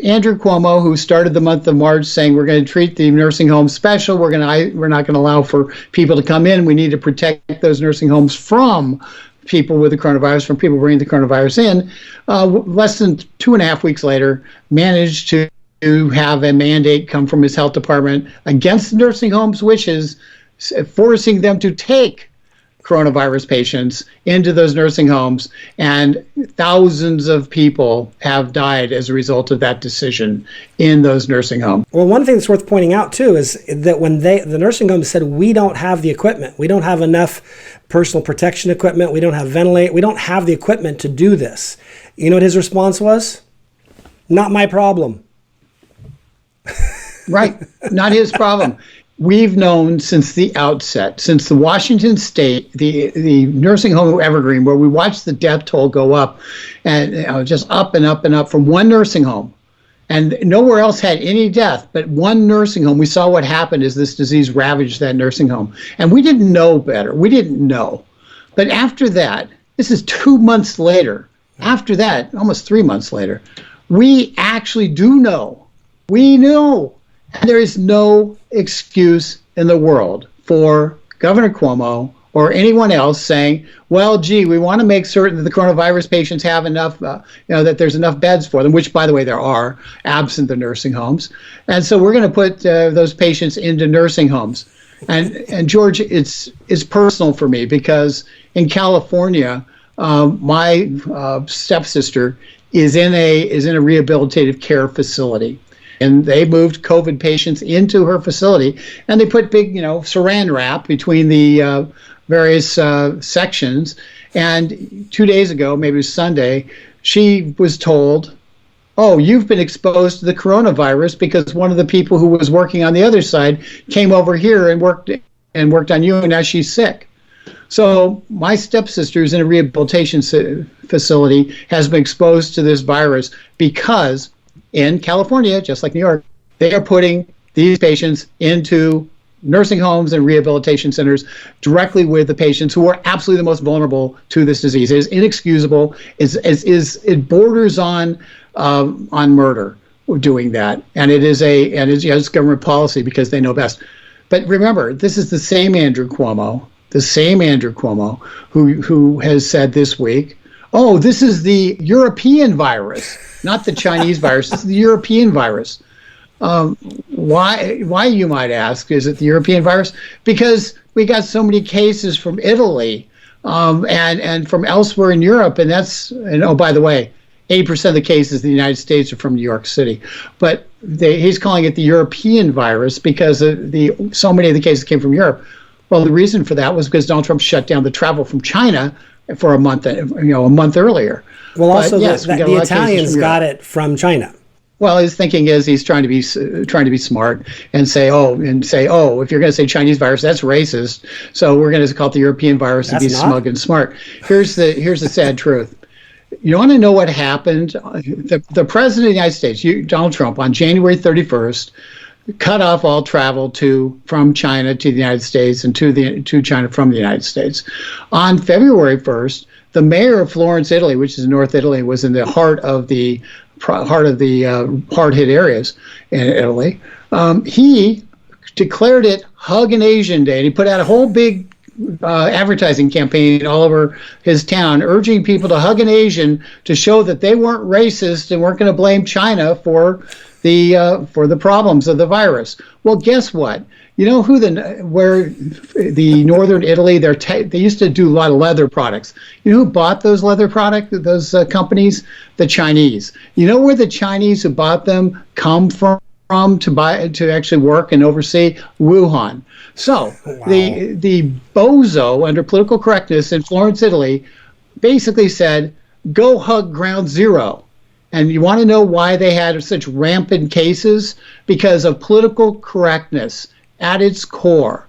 P: Andrew Cuomo, who started the month of March saying we're going to treat the nursing homes special, we're not going to allow for people to come in. We need to protect those nursing homes from people with the coronavirus, from people bringing the coronavirus in. Less than 2.5 weeks later, managed to have a mandate come from his health department against the nursing homes' wishes, forcing them to take coronavirus patients into those nursing homes, and thousands of people have died as a result of that decision in those nursing homes.
B: Well, one thing that's worth pointing out too is that when the nursing home said, we don't have the equipment, we don't have enough personal protection equipment, we don't have ventilate, we don't have the equipment to do this. You know what his response was? Not my problem.
P: Right, not his problem. We've known since the outset, since the Washington State, the nursing home Evergreen, where we watched the death toll go up, and just up and up and up from one nursing home, and nowhere else had any death, but one nursing home. We saw what happened as this disease ravaged that nursing home, and we didn't know better. We didn't know, but after that, this is 2 months later. After that, almost 3 months later, we actually do know. We know. And there is no excuse in the world for Governor Cuomo or anyone else saying, well, gee, we want to make certain that the coronavirus patients have enough, that there's enough beds for them, which, by the way, there are, absent the nursing homes. And so we're going to put those patients into nursing homes. And George, it's personal for me because in California, my stepsister is in a rehabilitative care facility. And they moved COVID patients into her facility, and they put big, saran wrap between the various sections. And 2 days ago, maybe it was Sunday, she was told, oh, you've been exposed to the coronavirus because one of the people who was working on the other side came over here and worked on you, and now she's sick. So my stepsister is in a rehabilitation facility, has been exposed to this virus because in California, just like New York, they are putting these patients into nursing homes and rehabilitation centers directly with the patients who are absolutely the most vulnerable to this disease. It is inexcusable. It borders on murder doing that, and it's government policy because they know best. But remember, this is the same Andrew Cuomo who has said this week, oh, this is the European virus, not the Chinese virus. This is the European virus. Why, you might ask, is it the European virus? Because we got so many cases from Italy and from elsewhere in Europe. And oh, by the way, 80% of the cases in the United States are from New York City. But he's calling it the European virus because so many of the cases came from Europe. Well, the reason for that was because Donald Trump shut down the travel from China for a month earlier.
B: Well, also the Italians got it from China.
P: Well, his thinking is he's trying to be smart and say, if you're going to say Chinese virus, that's racist. So we're going to call it the European virus and be smug and smart. Here's the sad truth. You want to know what happened? The president of the United States, Donald Trump, on January 31st, cut off all travel from China to the United States and to China from the United States. On February 1st, the mayor of Florence, Italy, which is North Italy, was in the heart of the hard-hit areas in Italy. He declared it Hug an Asian Day, and he put out a whole big advertising campaign all over his town, urging people to hug an Asian to show that they weren't racist and weren't going to blame China for the problems of the virus. Well, guess what? You know where the northern Italy, they used to do a lot of leather products. You know who bought those leather products, those companies? The Chinese. You know where the Chinese who bought them come from to actually work and oversee? Wuhan. So wow. the bozo under political correctness in Florence, Italy, basically said, go hug ground zero. And you want to know why they had such rampant cases? Because of political correctness at its core,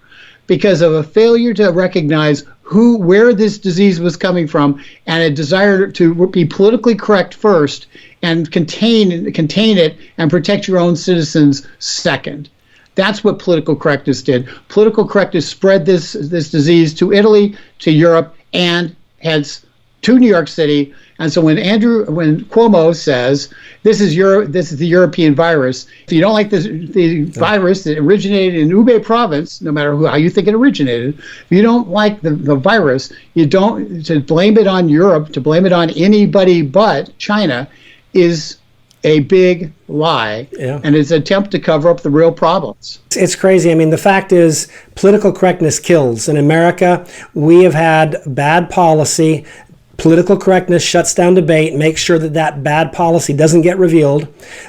P: because of a failure to recognize where this disease was coming from, and a desire to be politically correct first and contain it and protect your own citizens second. That's what political correctness did. Political correctness spread this disease to Italy, to Europe, and hence to New York City. And so when Cuomo says this is the European virus, if you don't like the virus that originated in Hubei province, no matter how you think it originated, if you don't like the virus, to blame it on Europe, to blame it on anybody but China, is a big lie and is an attempt to cover up the real problems.
B: It's crazy. I mean, the fact is, political correctness kills. In America, we have had bad policy. Political correctness shuts down debate, makes sure that that bad policy doesn't get revealed,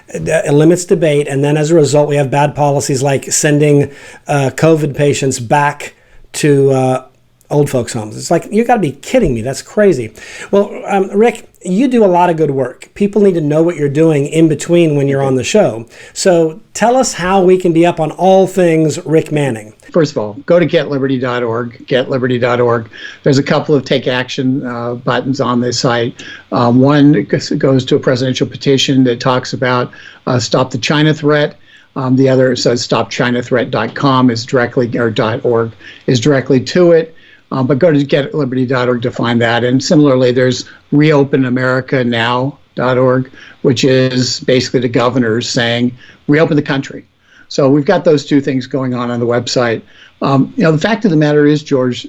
B: it limits debate, and then as a result, we have bad policies like sending COVID patients back to old folks' homes. It's like, you got to be kidding me. That's crazy. Well, Rick, you do a lot of good work. People need to know what you're doing in between when you're on the show. So tell us how we can be up on all things Rick Manning.
P: First of all, go to getliberty.org, getliberty.org. There's a couple of take action buttons on this site. One goes to a presidential petition that talks about Stop the China Threat. The other says stopchinathreat.com is directly, or .org is directly to it. But go to getliberty.org to find that. And similarly, there's reopenamerica.now.org, which is basically the governors saying, reopen the country. So we've got those two things going on the website. The fact of the matter is, George,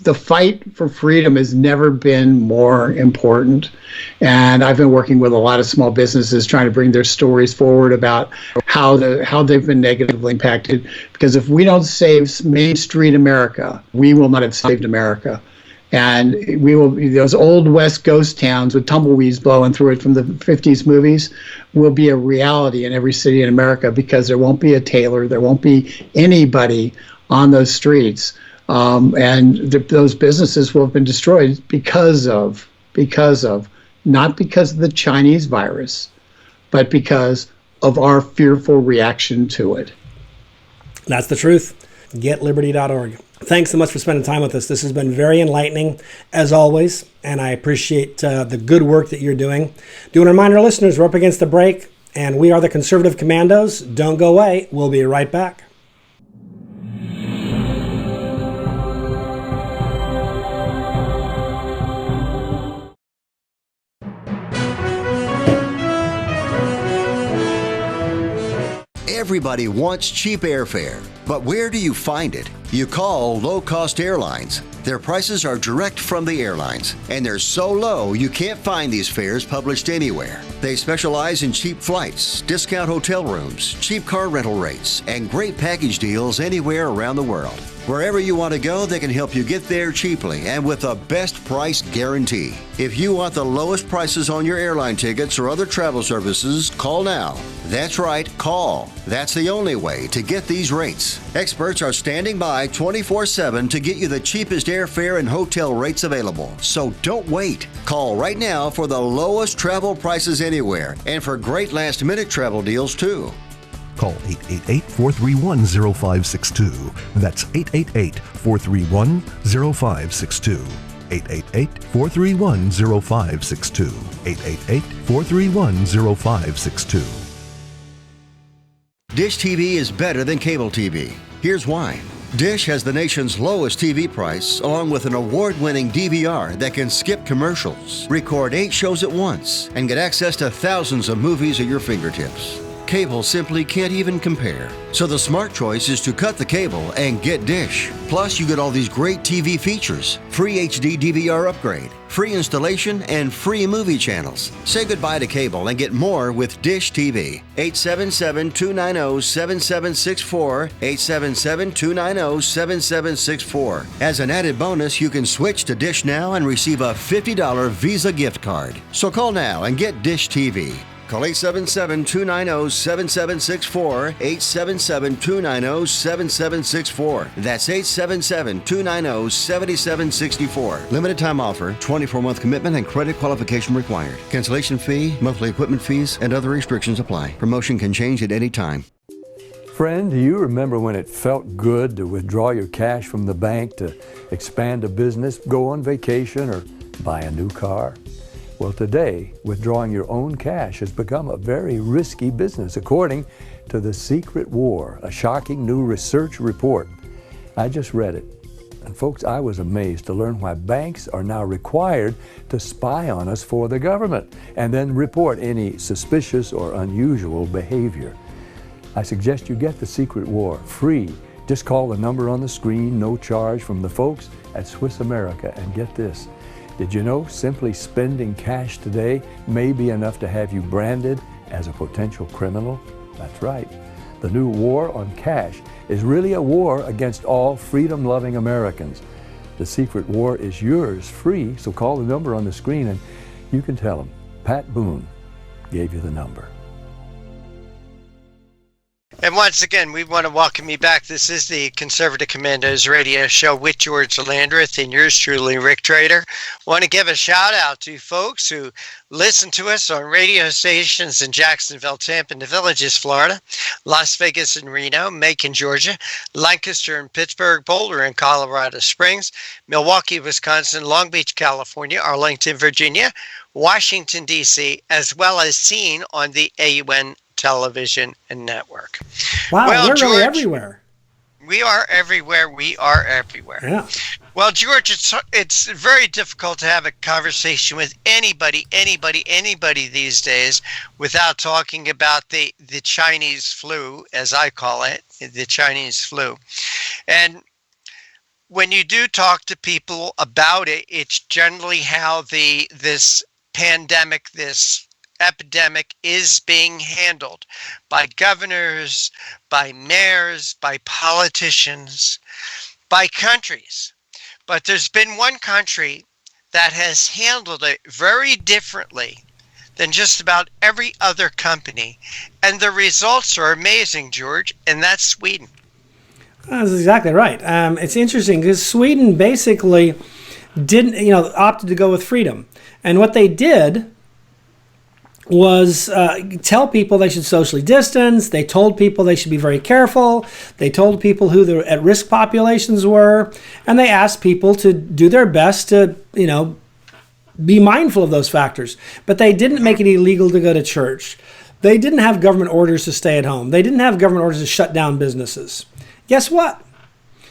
P: the fight for freedom has never been more important. And I've been working with a lot of small businesses trying to bring their stories forward about how they've been negatively impacted. Because if we don't save Main Street America, we will not have saved America. And we will, those old West ghost towns with tumbleweeds blowing through it from the 50s movies will be a reality in every city in America, because there won't be a tailor, there won't be anybody on those streets. Those businesses will have been destroyed because of, not because of the Chinese virus, but because of our fearful reaction to it.
B: That's the truth. GetLiberty.org. Thanks so much for spending time with us. This has been very enlightening, as always, and I appreciate the good work that you're doing. Do want to remind our listeners, we're up against the break, and we are the Conservative Commandos. Don't go away. We'll be right back.
T: Everybody wants cheap airfare, but where do you find it? You call low-cost airlines. Their prices are direct from the airlines, and they're so low you can't find these fares published anywhere. They specialize in cheap flights, discount hotel rooms, cheap car rental rates, and great package deals anywhere around the world. Wherever you want to go, they can help you get there cheaply and with a best price guarantee. If you want the lowest prices on your airline tickets or other travel services, call now. That's right, call. That's the only way to get these rates. Experts are standing by 24/7 to get you the cheapest airfare and hotel rates available. So don't wait. Call right now for the lowest travel prices anywhere and for great last-minute travel deals too.
U: Call 888-431-0562. That's 888-431-0562. 888-431-0562. 888-431-0562.
T: Dish TV is better than cable TV. Here's why. Dish has the nation's lowest TV price, along with an award-winning DVR that can skip commercials, record 8 shows at once, and get access to thousands of movies at your fingertips. Cable simply can't even compare. So the smart choice is to cut the cable and get Dish. Plus, you get all these great TV features, free HD DVR upgrade, free installation, and free movie channels. Say goodbye to cable and get more with Dish TV. 877-290-7764, 877-290-7764. As an added bonus, you can switch to Dish now and receive a $50 Visa gift card. So call now and get Dish TV. Call 877-290-7764, 877-290-7764. That's 877-290-7764. Limited time offer, 24-month commitment and credit qualification required. Cancellation fee, monthly equipment fees, and other restrictions apply. Promotion can change at any time.
V: Friend, do you remember when it felt good to withdraw your cash from the bank to expand a business, go on vacation, or buy a new car? Well, today, withdrawing your own cash has become a very risky business, according to The Secret War, a shocking new research report. I just read it. And folks, I was amazed to learn why banks are now required to spy on us for the government and then report any suspicious or unusual behavior. I suggest you get The Secret War free. Just call the number on the screen, no charge, from the folks at Swiss America, and get this. Did you know simply spending cash today may be enough to have you branded as a potential criminal? That's right. The new war on cash is really a war against all freedom-loving Americans. The secret war is yours free, so call the number on the screen and you can tell them Pat Boone gave you the number.
A: And once again, we want to welcome you back. This is the Conservative Commandos radio show with George Landrith and yours truly, Rick Trader. Want to give a shout out to folks who listen to us on radio stations in Jacksonville, Tampa, and the Villages, Florida, Las Vegas and Reno, Macon, Georgia, Lancaster and Pittsburgh, Boulder and Colorado Springs, Milwaukee, Wisconsin, Long Beach, California, Arlington, Virginia, Washington, D.C., as well as seen on the AUN television and network.
B: Wow,
A: well,
B: we're
A: George,
B: really everywhere.
A: We are everywhere. We are everywhere.
B: Yeah.
A: Well, George, it's very difficult to have a conversation with anybody these days without talking about the Chinese flu, as I call it, the Chinese flu. And when you do talk to people about it, it's generally how this pandemic, this epidemic is being handled by governors, by mayors, by politicians, by countries. But there's been one country that has handled it very differently than just about every other company. And the results are amazing, George, and that's Sweden.
B: That's exactly right. It's interesting because Sweden basically opted to go with freedom. And what they did was tell people they should socially distance. They told people they should be very careful. They told people who the at-risk populations were, and they asked people to do their best to, be mindful of those factors. But they didn't make it illegal to go to church. They didn't have government orders to stay at home. They didn't have government orders to shut down businesses. Guess what?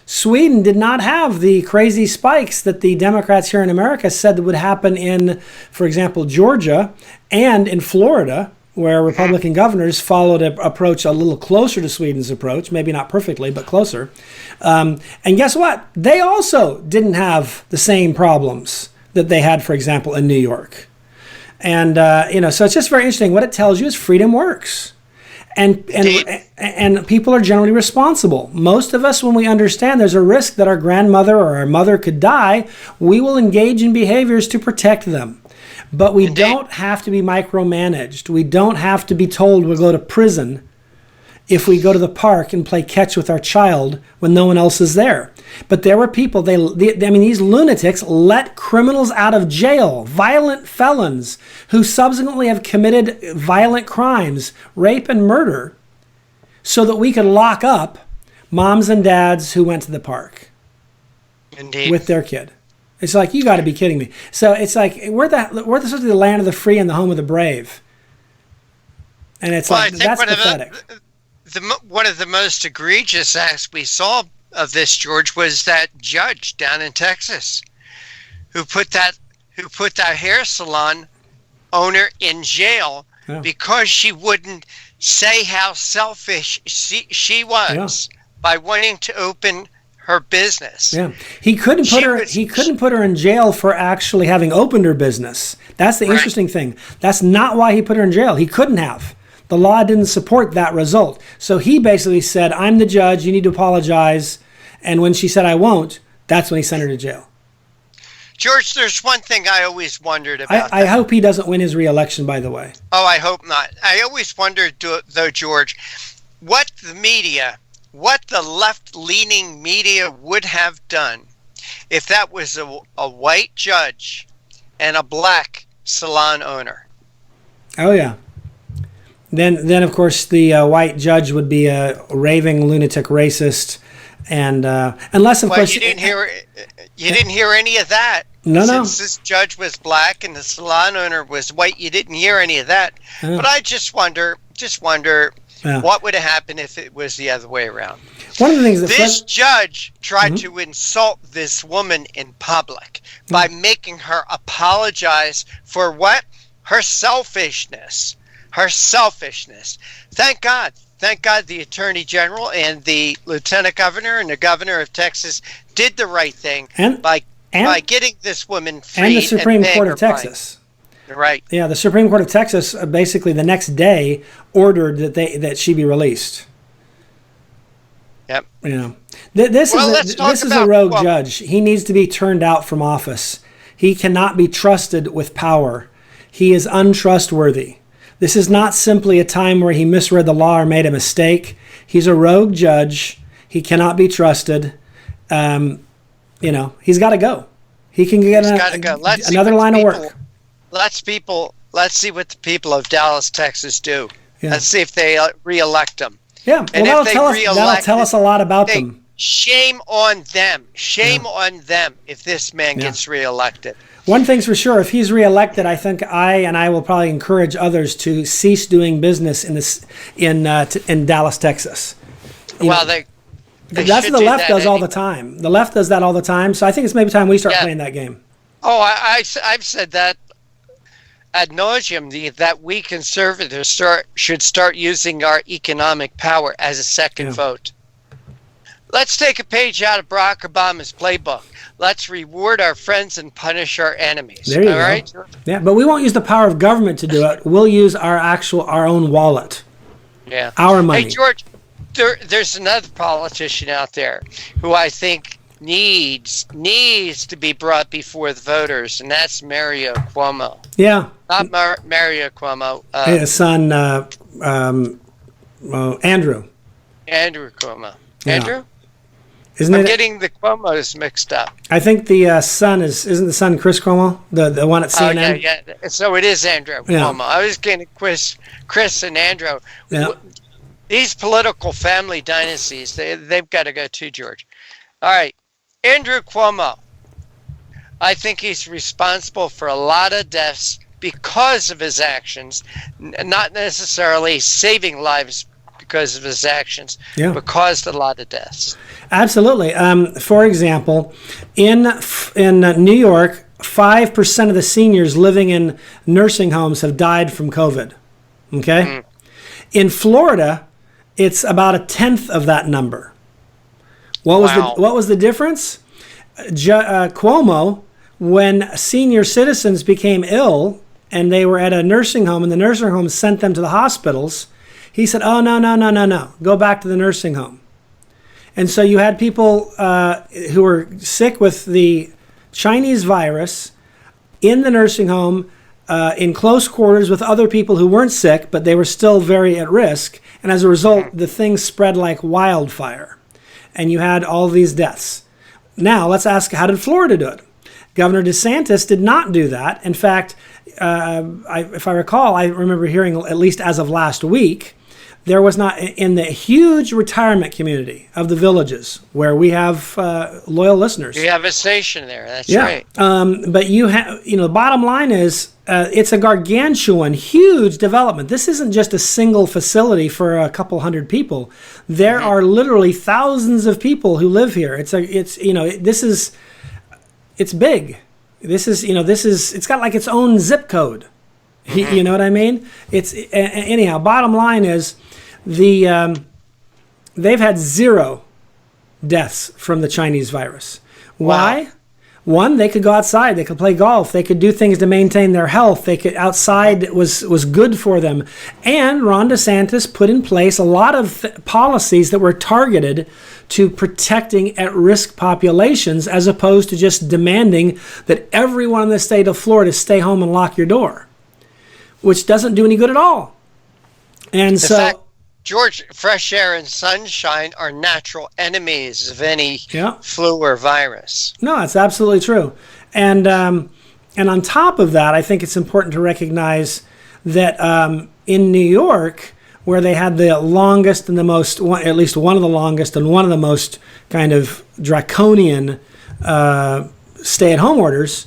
B: Sweden did not have the crazy spikes that the Democrats here in America said would happen in, for example, Georgia and in Florida, where Republican governors followed an approach a little closer to Sweden's approach, maybe not perfectly, but closer. And guess what? They also didn't have the same problems that they had, for example, in New York. And, so it's just very interesting. What it tells you is freedom works. And people are generally responsible. Most of us, when we understand there's a risk that our grandmother or our mother could die, we will engage in behaviors to protect them. But we don't have to be micromanaged. We don't have to be told we'll go to prison if we go to the park and play catch with our child when no one else is there. But there were people, these lunatics let criminals out of jail, violent felons who subsequently have committed violent crimes, rape and murder, so that we could lock up moms and dads who went to the park with their kid. It's like, you got to be kidding me. So it's like, we're supposed to be the land of the free and the home of the brave. And it's that's pathetic.
A: One of the most egregious acts we saw of this, George, was that judge down in Texas who put that hair salon owner in jail because she wouldn't say how selfish she was by wanting to open her business.
B: Yeah, he couldn't put her in jail for actually having opened her business. That's the interesting thing. That's not why he put her in jail. He couldn't have. The law didn't support that result. So he basically said, I'm the judge, you need to apologize. And when she said, I won't, that's when he sent her to jail.
A: George, there's one thing I always wondered about.
B: I hope he doesn't win his re-election, by the way.
A: Oh, I hope not. I always wondered, though, George, what the left-leaning media would have done if that was a white judge and a black salon owner.
B: Oh, yeah. Then of course, the white judge would be a raving lunatic racist, and unless of course
A: you didn't hear any of that. Since this judge was black and the salon owner was white, you didn't hear any of that. But I just wonder what would have happened if it was the other way around.
B: One of the things
A: this judge tried to insult this woman in public by making her apologize for what? Her selfishness. Thank God the Attorney General and the Lieutenant Governor and the Governor of Texas did the right thing by by getting this woman free
B: and the Supreme
A: paying
B: Court
A: her
B: of Texas.
A: fine. Right.
B: Yeah, the Supreme Court of Texas basically the next day ordered that she be released.
A: Yep.
B: You know, this is a rogue judge. He needs to be turned out from office. He cannot be trusted with power. He is untrustworthy. This is not simply a time where he misread the law or made a mistake. He's a rogue judge. He cannot be trusted. You know, he's got to go. He can get another line of work.
A: Let's see what the people of Dallas, Texas do.
B: Yeah.
A: Let's see if they reelect him.
B: Yeah, well,
A: and
B: that'll tell us a lot about them.
A: Shame on them. Shame on them if this man gets reelected.
B: One thing's for sure: if he's reelected, I think I will probably encourage others to cease doing business in Dallas, Texas.
A: Well,
B: that's what the left does all the time. The left does that all the time. So I think it's maybe time we start playing that game.
A: Oh, I've said that ad nauseum, that we conservatives should start using our economic power as a second vote. Let's take a page out of Barack Obama's playbook. Let's reward our friends and punish our enemies.
B: There you go. Right? Yeah, but we won't use the power of government to do it. We'll use our own wallet.
A: Yeah.
B: Our money.
A: Hey, George, there's another politician out there who I think needs to be brought before the voters, and that's Mario Cuomo.
B: Yeah.
A: Not Mario Cuomo.
B: His son, Andrew.
A: Andrew Cuomo.
B: Yeah.
A: Andrew?
B: I'm
A: getting the Cuomos mixed up.
B: I think the son isn't the son Chris Cuomo, the one at CNN?
A: Oh, yeah. So it is Andrew Cuomo. I was getting Chris and Andrew.
B: Yeah.
A: These political family dynasties, they've got to go too, George. All right. Andrew Cuomo. I think he's responsible for a lot of deaths because of his actions, not necessarily saving lives because of his actions, but caused a lot of deaths.
B: Absolutely. For example, in New York, 5% of the seniors living in nursing homes have died from COVID. Okay? In Florida, it's about 1/10 of that number. What was the difference? Cuomo, when senior citizens became ill and they were at a nursing home and the nursing home sent them to the hospitals, he said, oh, no, go back to the nursing home. And so you had people who were sick with the Chinese virus in the nursing home, in close quarters with other people who weren't sick, but they were still very at risk. And as a result, the thing spread like wildfire. And you had all these deaths. Now, let's ask, how did Florida do it? Governor DeSantis did not do that. In fact, if I recall, I remember hearing, at least as of last week, there was not, in the huge retirement community of the Villages, where we have loyal listeners.
A: You have a station there. That's right.
B: But the bottom line is, it's a gargantuan, huge development. This isn't just a single facility for a couple hundred people. There are literally thousands of people who live here. It's big. It's got like its own zip code. You know what I mean? Anyhow, bottom line is, they've had 0 deaths from the Chinese virus. Why?
A: Wow.
B: One, they could go outside, they could play golf, they could do things to maintain their health. Outside was good for them. And Ron DeSantis put in place a lot of policies that were targeted to protecting at-risk populations, as opposed to just demanding that everyone in the state of Florida stay home and lock your door, which doesn't do any good at all. And
A: in fact, George, fresh air and sunshine are natural enemies of any flu or virus.
B: No, it's absolutely true. And on top of that, I think it's important to recognize that in New York, where they had the longest and the most, at least one of the longest and one of the most kind of draconian stay-at-home orders,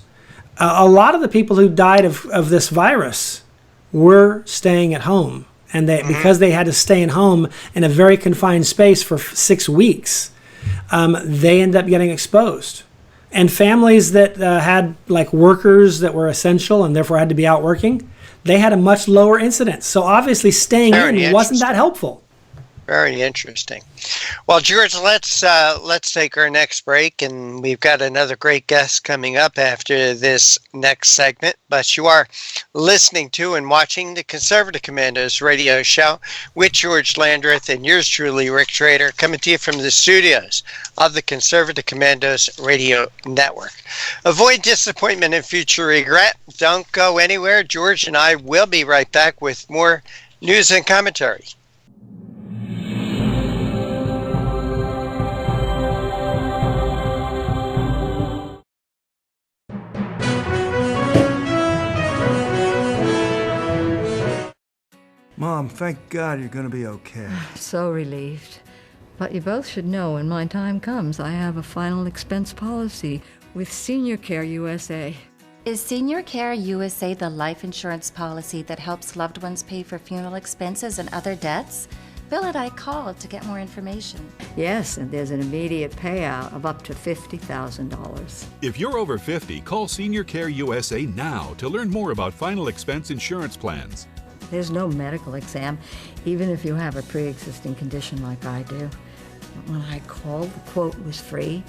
B: a lot of the people who died of this virus were staying at home. And because they had to stay at home in a very confined space for 6 weeks, they ended up getting exposed. And families that had like workers that were essential and therefore had to be out working, they had a much lower incidence. So obviously staying in wasn't that helpful.
A: Very interesting. Well, George, let's take our next break, and we've got another great guest coming up after this next segment. But you are listening to and watching the Conservative Commandos radio show with George Landrith and yours truly, Rick Trader, coming to you from the studios of the Conservative Commandos radio network. Avoid disappointment and future regret. Don't go anywhere. George and I will be right back with more news and commentary.
C: Mom, thank God you're going to be okay.
D: So relieved. But you both should know when my time comes, I have a final expense policy with Senior Care USA.
E: Is Senior Care USA the life insurance policy that helps loved ones pay for funeral expenses and other debts? Bill and I called to get more information.
D: Yes, and there's an immediate payout of up to $50,000.
F: If you're over 50, call Senior Care USA now to learn more about final expense insurance plans.
D: There's no medical exam, even if you have a pre-existing condition like I do. When I called, the quote was free,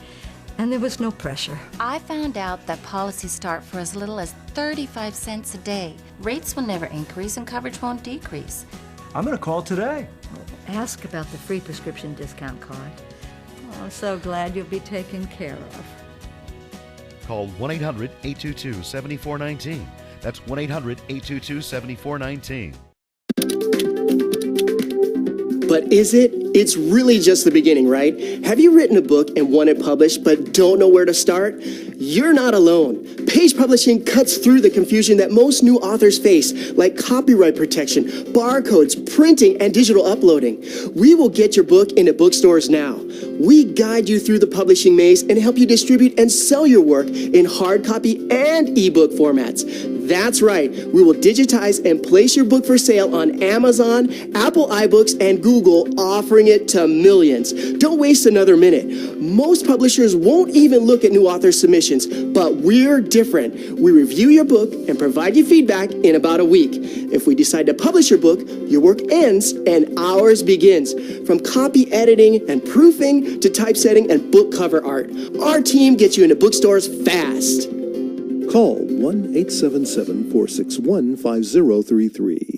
D: and there was no pressure.
E: I found out that policies start for as little as 35 cents a day. Rates will never increase and coverage won't decrease.
C: I'm going to call today.
D: Ask about the free prescription discount card. Oh, I'm so glad you'll be taken care of.
G: Call 1-800-822-7419. That's 1-800-822-7419.
H: But is it? It's really just the beginning, right? Have you written a book and want it published but don't know where to start? You're not alone. Page publishing cuts through the confusion that most new authors face, like copyright protection, barcodes, printing, and digital uploading. We will get your book into bookstores now. We guide you through the publishing maze and help you distribute and sell your work in hard copy and ebook formats. That's right. We will digitize and place your book for sale on Amazon, Apple iBooks, and Google, offering it to millions. Don't waste another minute. Most publishers won't even look at new author submissions, but we're different. We review your book and provide you feedback in about a week. If we decide to publish your book, your work ends and ours begins. From copy editing and proofing to typesetting and book cover art, our team gets you into bookstores fast.
R: Call 1-877-461-5033.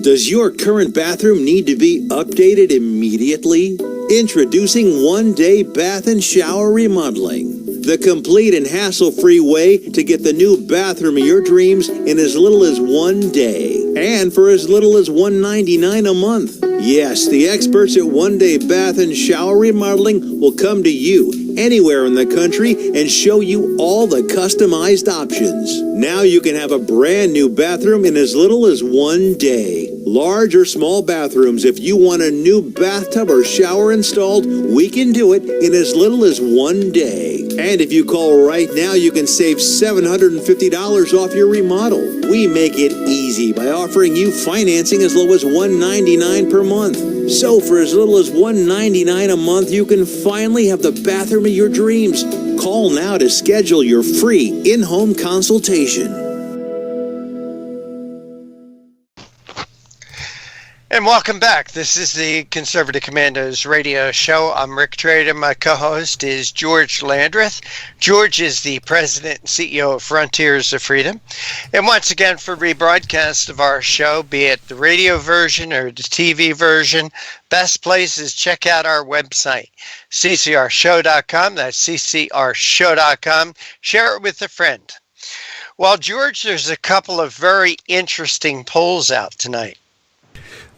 J: Does your current bathroom need to be updated immediately? Introducing one-day bath and shower remodeling. The complete and hassle-free way to get the new bathroom of your dreams in as little as 1 day. And for as little as $199 a month. Yes, the experts at One Day Bath and Shower Remodeling will come to you anywhere in the country and show you all the customized options. Now you can have a brand new bathroom in as little as 1 day. Large or small bathrooms, if you want a new bathtub or shower installed, we can do it in as little as 1 day. And if you call right now, you can save $750 off your remodel. We make it easy by offering you financing as low as $199 per month. So for as little as $199 a month, you can finally have the bathroom of your dreams. Call now to schedule your free in-home consultation.
A: And welcome back. This is the Conservative Commandos radio show. I'm Rick Trader. My co-host is George Landrith. George is the president and CEO of Frontiers of Freedom. And once again, for rebroadcast of our show, be it the radio version or the TV version, best place is check out our website, ccrshow.com. That's ccrshow.com. Share it with a friend. Well, George, there's a couple of very interesting polls out tonight.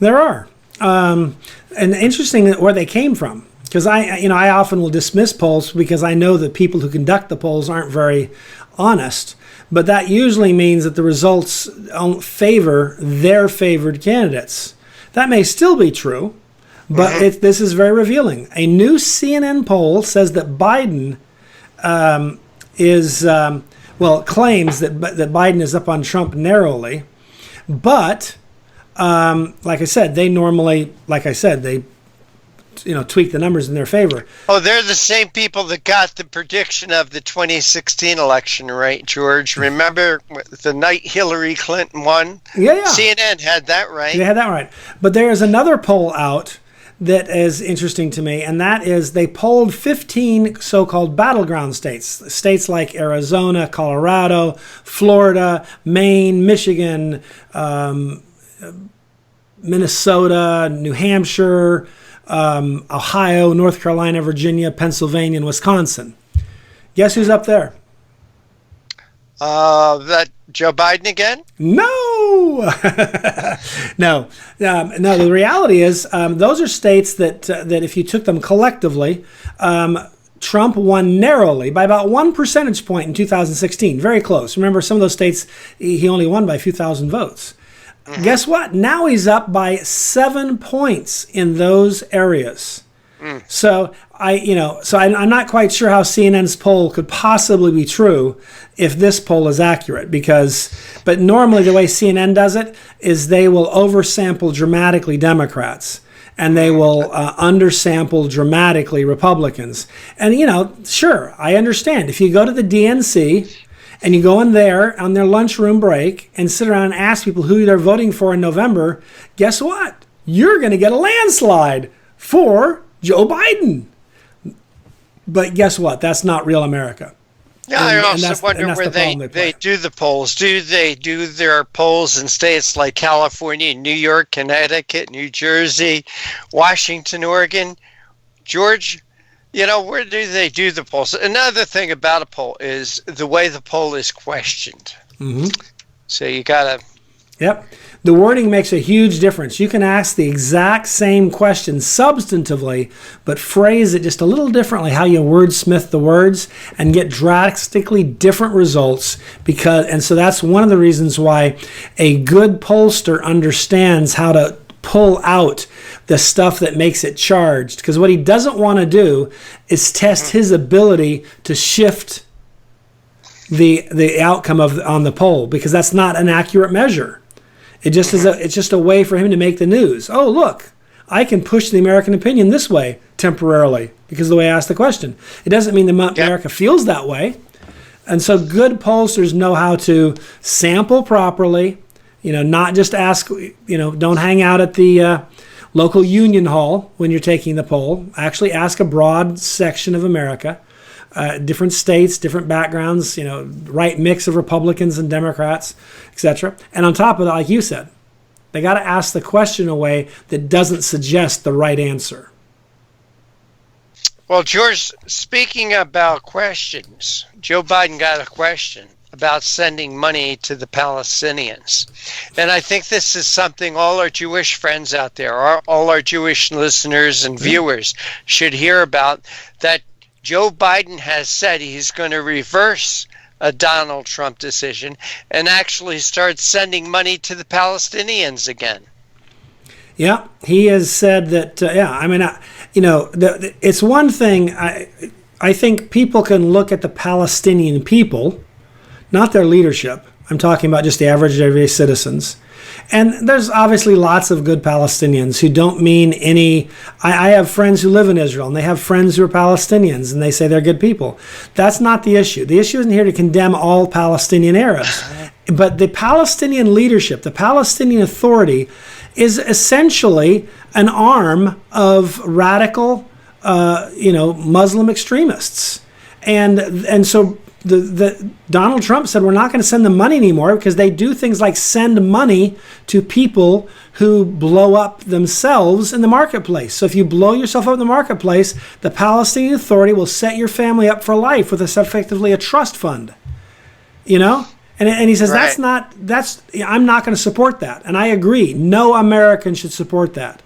B: There are, and interesting where they came from. Because I often will dismiss polls because I know that people who conduct the polls aren't very honest. But that usually means that the results don't favor their favored candidates. That may still be true, but this is very revealing. A new CNN poll says that Biden claims that Biden is up on Trump narrowly, but like I said, they tweak the numbers in their favor.
A: Oh, they're the same people that got the prediction of the 2016 election, right, George? Remember the night Hillary Clinton won?
B: Yeah.
A: CNN had that right.
B: They had that right. But there is another poll out that is interesting to me, and that is they polled 15 so-called battleground states like Arizona, Colorado, Florida, Maine, Michigan, Minnesota, New Hampshire, Ohio, North Carolina, Virginia, Pennsylvania, and Wisconsin. Guess who's up there?
A: That Joe Biden again?
B: No. No. The reality is those are states that if you took them collectively, Trump won narrowly by about 1 percentage point in 2016. Very close. Remember, some of those states he only won by a few thousand votes. Mm-hmm. Guess what? Now he's up by 7 points in those areas. So I'm not quite sure how CNN's poll could possibly be true if this poll is accurate, but normally the way CNN does it is they will oversample dramatically Democrats and they will undersample dramatically Republicans. And sure, I understand. If you go to the DNC and you go in there on their lunchroom break and sit around and ask people who they're voting for in November, guess what? You're going to get a landslide for Joe Biden. But guess what? That's not real America.
A: Yeah, I also wonder where they do the polls. Do they do their polls in states like California, New York, Connecticut, New Jersey, Washington, Oregon? George, where do they do the polls? Another thing about a poll is the way the poll is questioned. Mm-hmm. So you got to...
B: Yep. The wording makes a huge difference. You can ask the exact same question substantively, but phrase it just a little differently, how you wordsmith the words, and get drastically different results. So that's one of the reasons why a good pollster understands how to pull out the stuff that makes it charged. Because what he doesn't want to do is test his ability to shift the outcome on the poll, because that's not an accurate measure. It just is it's just a way for him to make the news. Oh, look, I can push the American opinion this way temporarily because of the way I asked the question. It doesn't mean that America feels that way. And so good pollsters know how to sample properly, not just ask, don't hang out at the local union hall when you're taking the poll. Actually ask a broad section of America. Different states, different backgrounds, right mix of Republicans and Democrats, etc. And on top of that, like you said, they got to ask the question in a way that doesn't suggest the right answer.
A: Well, George, speaking about questions, Joe Biden got a question about sending money to the Palestinians. And I think this is something all our Jewish friends out there, all our Jewish listeners and viewers should hear about, that Joe Biden has said he's going to reverse a Donald Trump decision and actually start sending money to the Palestinians again.
B: Yeah, he has said that, it's one thing, I think people can look at the Palestinian people, not their leadership. I'm talking about just the average everyday citizens. And there's obviously lots of good Palestinians who don't mean any... I have friends who live in Israel, and they have friends who are Palestinians, and they say they're good people. That's not the issue. The issue isn't here to condemn all Palestinian Arabs. But the Palestinian leadership, the Palestinian Authority, is essentially an arm of radical, Muslim extremists. And so... The Donald Trump said we're not going to send them money anymore because they do things like send money to people who blow up themselves in the marketplace. So if you blow yourself up in the marketplace, the Palestinian Authority will set your family up for life with effectively a trust fund. And he says I'm not going to support that. And I agree. No American should support that.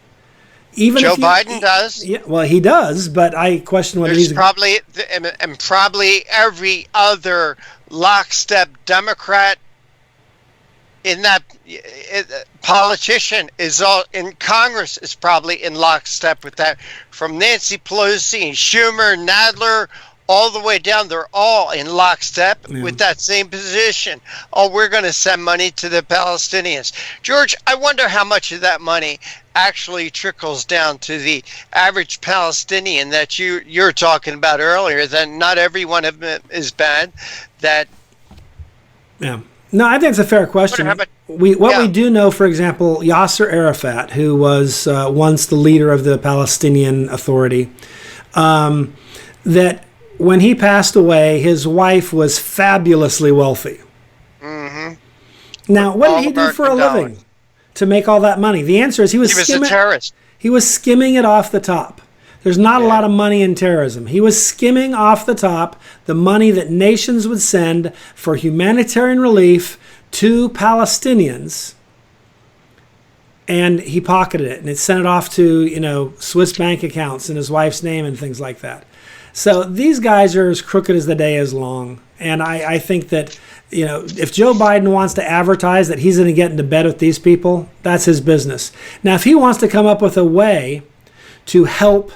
B: Even
A: Joe Biden does.
B: Yeah, well, he does, but I question whether he's
A: probably every other lockstep Democrat in that politician is all in Congress is probably in lockstep with that. From Nancy Pelosi and Schumer, Nadler, all the way down, they're all in lockstep with that same position. Oh, we're going to send money to the Palestinians. George, I wonder how much of that money actually trickles down to the average Palestinian that you're talking about earlier, that not every one of them is bad. That
B: Yeah. No, I think it's a fair question. We do know, for example, Yasser Arafat, who was once the leader of the Palestinian Authority, that when he passed away, his wife was fabulously wealthy.
A: Mm-hmm.
B: Now, what did he do for a living to make all that money? The answer is he was
A: a terrorist.
B: He was skimming it off the top. There's not a lot of money in terrorism. He was skimming off the top the money that nations would send for humanitarian relief to Palestinians, and he pocketed it, and it sent it off to, Swiss bank accounts in his wife's name and things like that. So these guys are as crooked as the day is long. And I think that, if Joe Biden wants to advertise that he's going to get into bed with these people, that's his business. Now, if he wants to come up with a way to help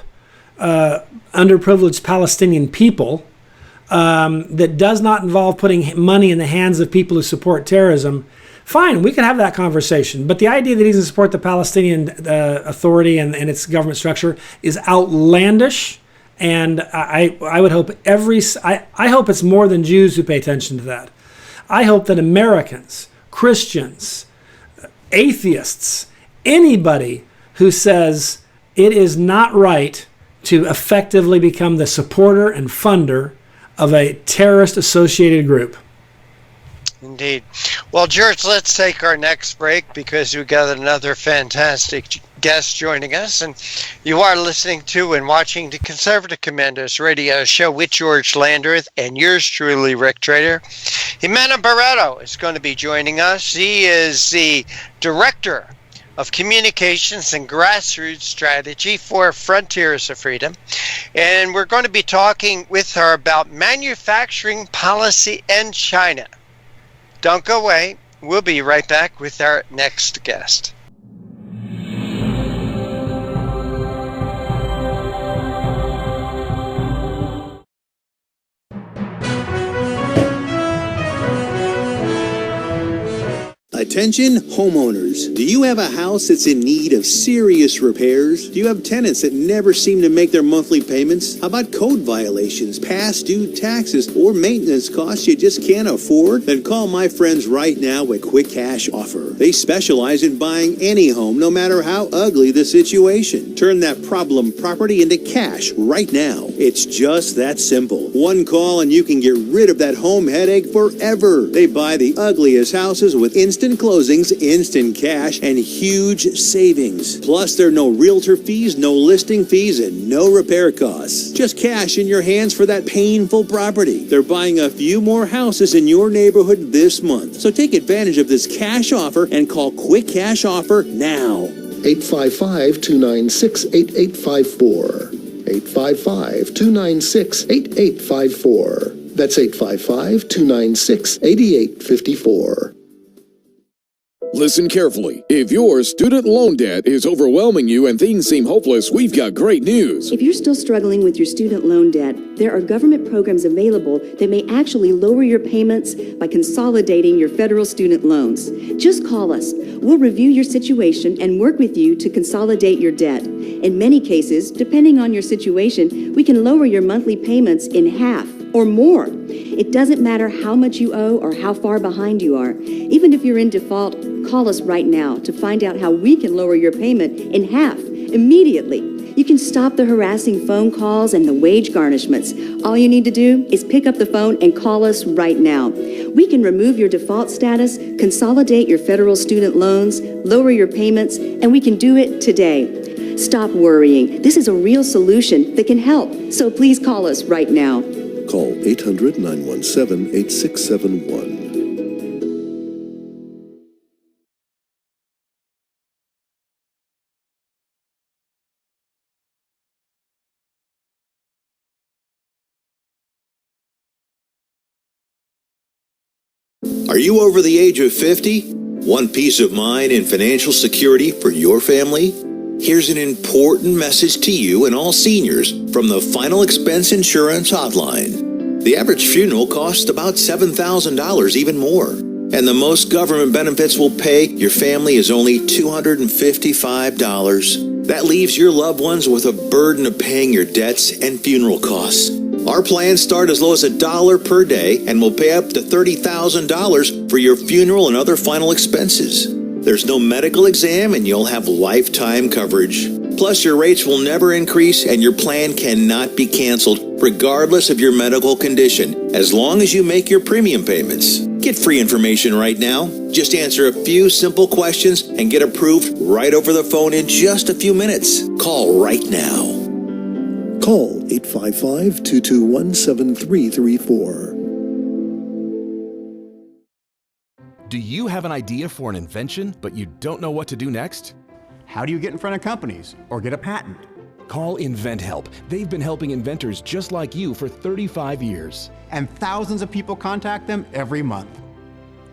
B: underprivileged Palestinian people that does not involve putting money in the hands of people who support terrorism, fine, we can have that conversation. But the idea that he's going to support the Palestinian Authority and its government structure is outlandish. And I would hope I hope it's more than Jews who pay attention to that. I hope that Americans, Christians, atheists, anybody who says it is not right to effectively become the supporter and funder of a terrorist-associated group.
A: Indeed. Well, George, let's take our next break because we've got another fantastic guest joining us. And you are listening to and watching the Conservative Commandos radio show with George Landrith and yours truly, Rick Trader. Ximena Barreto is going to be joining us. He is the Director of Communications and Grassroots Strategy for Frontiers of Freedom. And we're going to be talking with her about manufacturing policy in China. Don't go away. We'll be right back with our next guest.
J: Attention homeowners. Do you have a house that's in need of serious repairs? Do you have tenants that never seem to make their monthly payments? How about code violations, past due taxes, or maintenance costs you just can't afford? Then call my friends right now at Quick Cash Offer. They specialize in buying any home, no matter how ugly the situation. Turn that problem property into cash right now. It's just that simple. One call and you can get rid of that home headache forever. They buy the ugliest houses with instant closings, instant cash, and huge savings. Plus, there are no realtor fees, no listing fees, and no repair costs. Just cash in your hands for that painful property. They're buying a few more houses in your neighborhood this month. So take advantage of this cash offer and call Quick Cash Offer now.
R: 855-296-8854. 855-296-8854. That's 855-296-8854.
K: Listen carefully. If your student loan debt is overwhelming you and things seem hopeless, we've got great news.
L: If you're still struggling with your student loan debt, there are government programs available that may actually lower your payments by consolidating your federal student loans. Just call us. We'll review your situation and work with you to consolidate your debt. In many cases, depending on your situation, we can lower your monthly payments in half or more. It doesn't matter how much you owe or how far behind you are. Even if you're in default, call us right now to find out how we can lower your payment in half immediately. You can stop the harassing phone calls and the wage garnishments. All you need to do is pick up the phone and call us right now. We can remove your default status, consolidate your federal student loans, lower your payments, and we can do it today. Stop worrying. This is a real solution that can help. So please call us right now.
R: Call 800-917-8671.
J: Are you over the age of 50? Want peace of mind and financial security for your family? Here's an important message to you and all seniors from the Final Expense Insurance Hotline. The average funeral costs about $7,000, even more. And the most government benefits will pay your family is only $255. That leaves your loved ones with a burden of paying your debts and funeral costs. Our plans start as low as $1 per day and will pay up to $30,000 for your funeral and other final expenses. There's no medical exam and you'll have lifetime coverage. Plus, your rates will never increase and your plan cannot be canceled regardless of your medical condition, as long as you make your premium payments. Get free information right now. Just answer a few simple questions and get approved right over the phone in just a few minutes. Call right now.
R: Call 855-221-7334.
M: Do you have an idea for an invention, but you don't know what to do next?
N: How do you get in front of companies or get a patent?
M: Call InventHelp. They've been helping inventors just like you for 35 years.
N: And thousands of people contact them every month.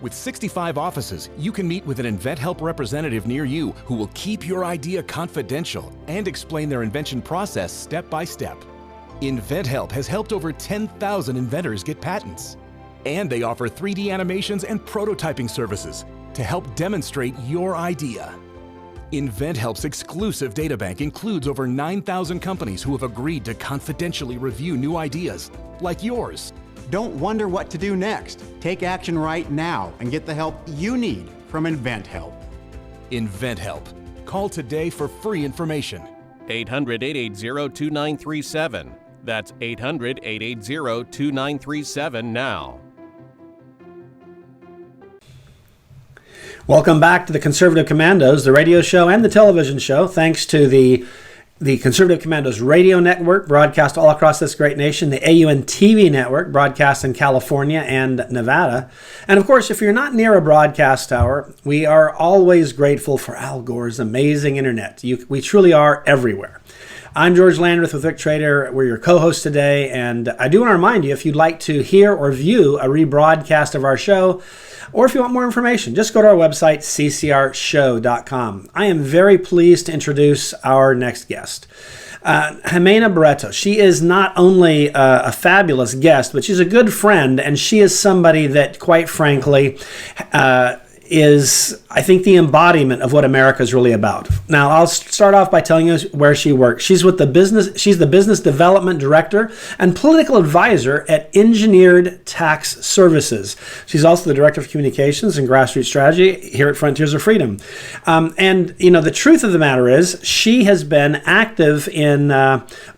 M: With 65 offices, you can meet with an InventHelp representative near you who will keep your idea confidential and explain their invention process step by step. InventHelp has helped over 10,000 inventors get patents. And they offer 3D animations and prototyping services to help demonstrate your idea. InventHelp's exclusive databank includes over 9,000 companies who have agreed to confidentially review new ideas, like yours.
N: Don't wonder what to do next. Take action right now and get the help you need from InventHelp.
M: InventHelp. Call today for free information.
O: 800-880-2937. That's 800-880-2937 now.
B: Welcome back to the Conservative Commandos, the radio show and the television show. Thanks to the Conservative Commandos radio network, broadcast all across this great nation, the AUN TV network, broadcast in California and Nevada. And of course, if you're not near a broadcast tower, we are always grateful for Al Gore's amazing internet. We truly are everywhere. I'm George Landrith with Rick Trader. We're your co-host today, and I do want to remind you, if you'd like to hear or view a rebroadcast of our show, or if you want more information, just go to our website, ccrshow.com. I am very pleased to introduce our next guest, Ximena Barreto. She is not only a fabulous guest, but she's a good friend, and she is somebody that, quite frankly, is, I think, the embodiment of what America is really about. Now, I'll start off by telling you where she works. She's the business development director and political advisor at Engineered Tax Services. She's also the director of communications and grassroots strategy here at Frontiers of Freedom. And the truth of the matter is, she has been active in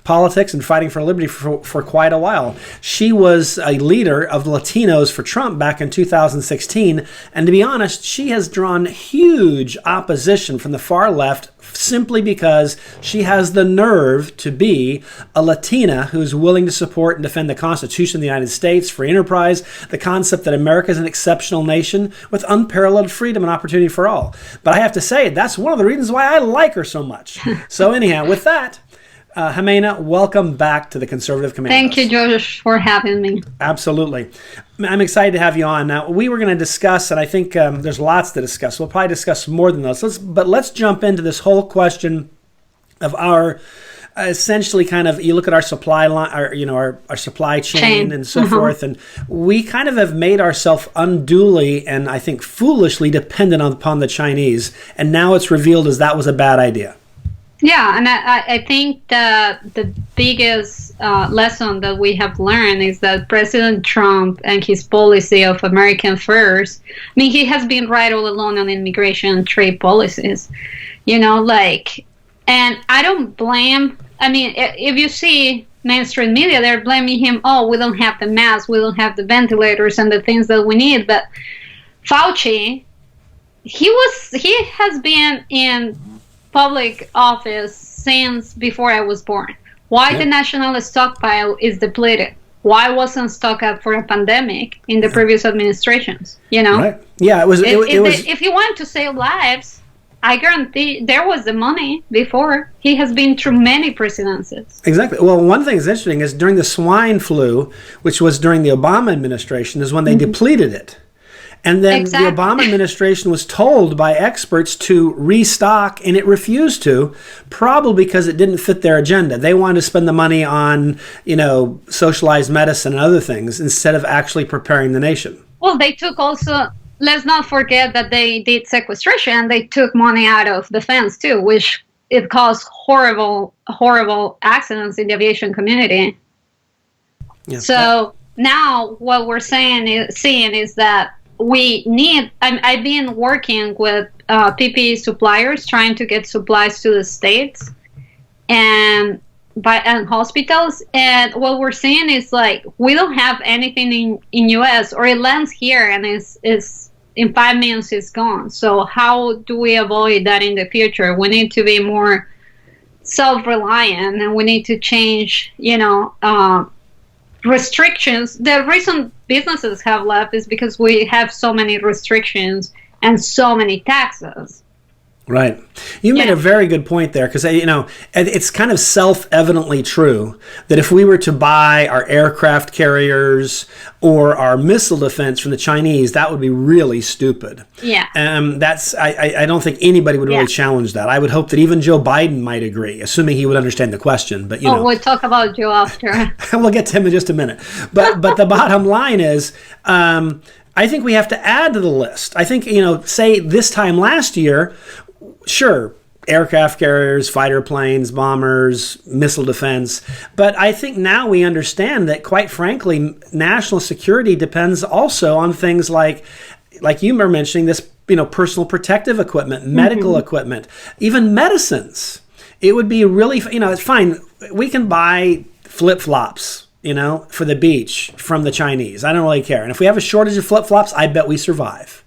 B: politics and fighting for liberty for quite a while. She was a leader of the Latinos for Trump back in 2016, and to be honest, she has drawn huge opposition from the far left simply because she has the nerve to be a Latina who's willing to support and defend the Constitution of the United States, free enterprise, the concept that America is an exceptional nation with unparalleled freedom and opportunity for all. But I have to say, that's one of the reasons why I like her so much. So anyhow, with that, Ximena, welcome back to the Conservative Commandos.
Q: Thank you, George, for having me.
B: Absolutely. I'm excited to have you on. Now, we were going to discuss, and I think there's lots to discuss. We'll probably discuss more than those. But let's jump into this whole question of our essentially kind of, you look at our supply line, our supply chain and so forth, and we kind of have made ourselves unduly and I think foolishly dependent upon the Chinese. And now it's revealed as that was a bad idea.
Q: Yeah, and I think that the biggest lesson that we have learned is that President Trump and his policy of American first, I mean, he has been right all along on immigration and trade policies, and I don't blame, I mean, if you see mainstream media, they're blaming him, we don't have the masks, we don't have the ventilators and the things that we need, but Fauci, he has been in public office since before I was born. Why the national stockpile is depleted? Why wasn't stocked up for a pandemic in the previous administrations?
B: Right. Yeah, it was.
Q: If you want to save lives, I guarantee there was the money before. He has been through many presidencies.
B: Exactly. Well, one thing that's interesting is during the swine flu, which was during the Obama administration, is when they depleted it. And then the Obama administration was told by experts to restock, and it refused to, probably because it didn't fit their agenda. They wanted to spend the money on, socialized medicine and other things instead of actually preparing the nation.
Q: Well, they took also let's not forget that they did sequestration and they took money out of defense too, which it caused horrible accidents in the aviation community.
B: Yeah.
Q: So now what we're seeing is that we need. I've been working with PPE suppliers, trying to get supplies to the states and hospitals. And what we're seeing is like we don't have anything in US, or it lands here and is in 5 minutes it's gone. So how do we avoid that in the future? We need to be more self-reliant, and we need to change, restrictions. The reason businesses have left is because we have so many restrictions and so many taxes.
B: Right. You made a very good point there, because, it's kind of self-evidently true that if we were to buy our aircraft carriers or our missile defense from the Chinese, that would be really stupid.
Q: Yeah.
B: I don't think anybody would really challenge that. I would hope that even Joe Biden might agree, assuming he would understand the question. But
Q: we'll talk about Joe after.
B: We'll get to him in just a minute. But the bottom line is, I think we have to add to the list. I think, say this time last year, sure, aircraft carriers, fighter planes, bombers, missile defense. But I think now we understand that, quite frankly, national security depends also on things like you were mentioning, this, personal protective equipment, medical equipment, even medicines. It would be really, it's fine. We can buy flip-flops, for the beach from the Chinese. I don't really care. And if we have a shortage of flip-flops, I bet we survive.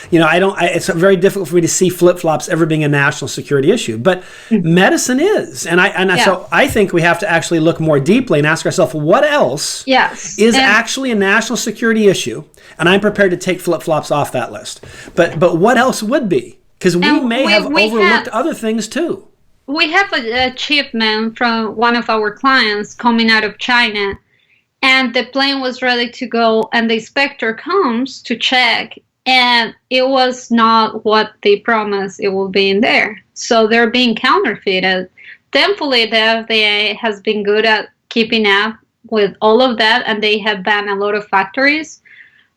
B: It's very difficult for me to see flip-flops ever being a national security issue, but medicine is. So I think we have to actually look more deeply and ask ourselves, what else is actually a national security issue? And I'm prepared to take flip-flops off that list. But what else would be? Because we may have overlooked other things too.
Q: We have a shipment from one of our clients coming out of China, and the plane was ready to go, and the inspector comes to check, and it was not what they promised it will be in there. So they're being counterfeited. Thankfully, the FDA has been good at keeping up with all of that, and they have banned a lot of factories.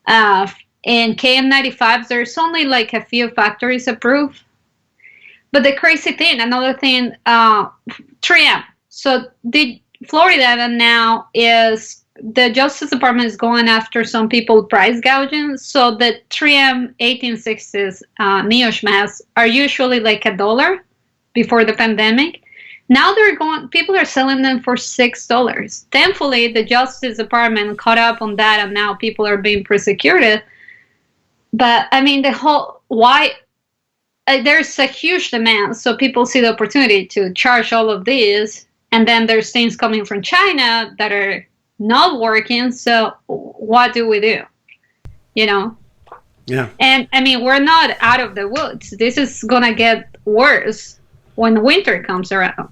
Q: In KM95s, there's only like a few factories approved. But the crazy thing, another thing, 3M. So Florida now is, the Justice Department is going after some people price gouging. So the 3M 1860s Neosh masks are usually like $1 before the pandemic. Now people are selling them for $6. Thankfully, the Justice Department caught up on that, and now people are being persecuted. But I mean, there's a huge demand. So people see the opportunity to charge all of these, and then there's things coming from China that are not working. So what do we do? Yeah. And I mean, we're not out of the woods. This is gonna get worse when winter comes around.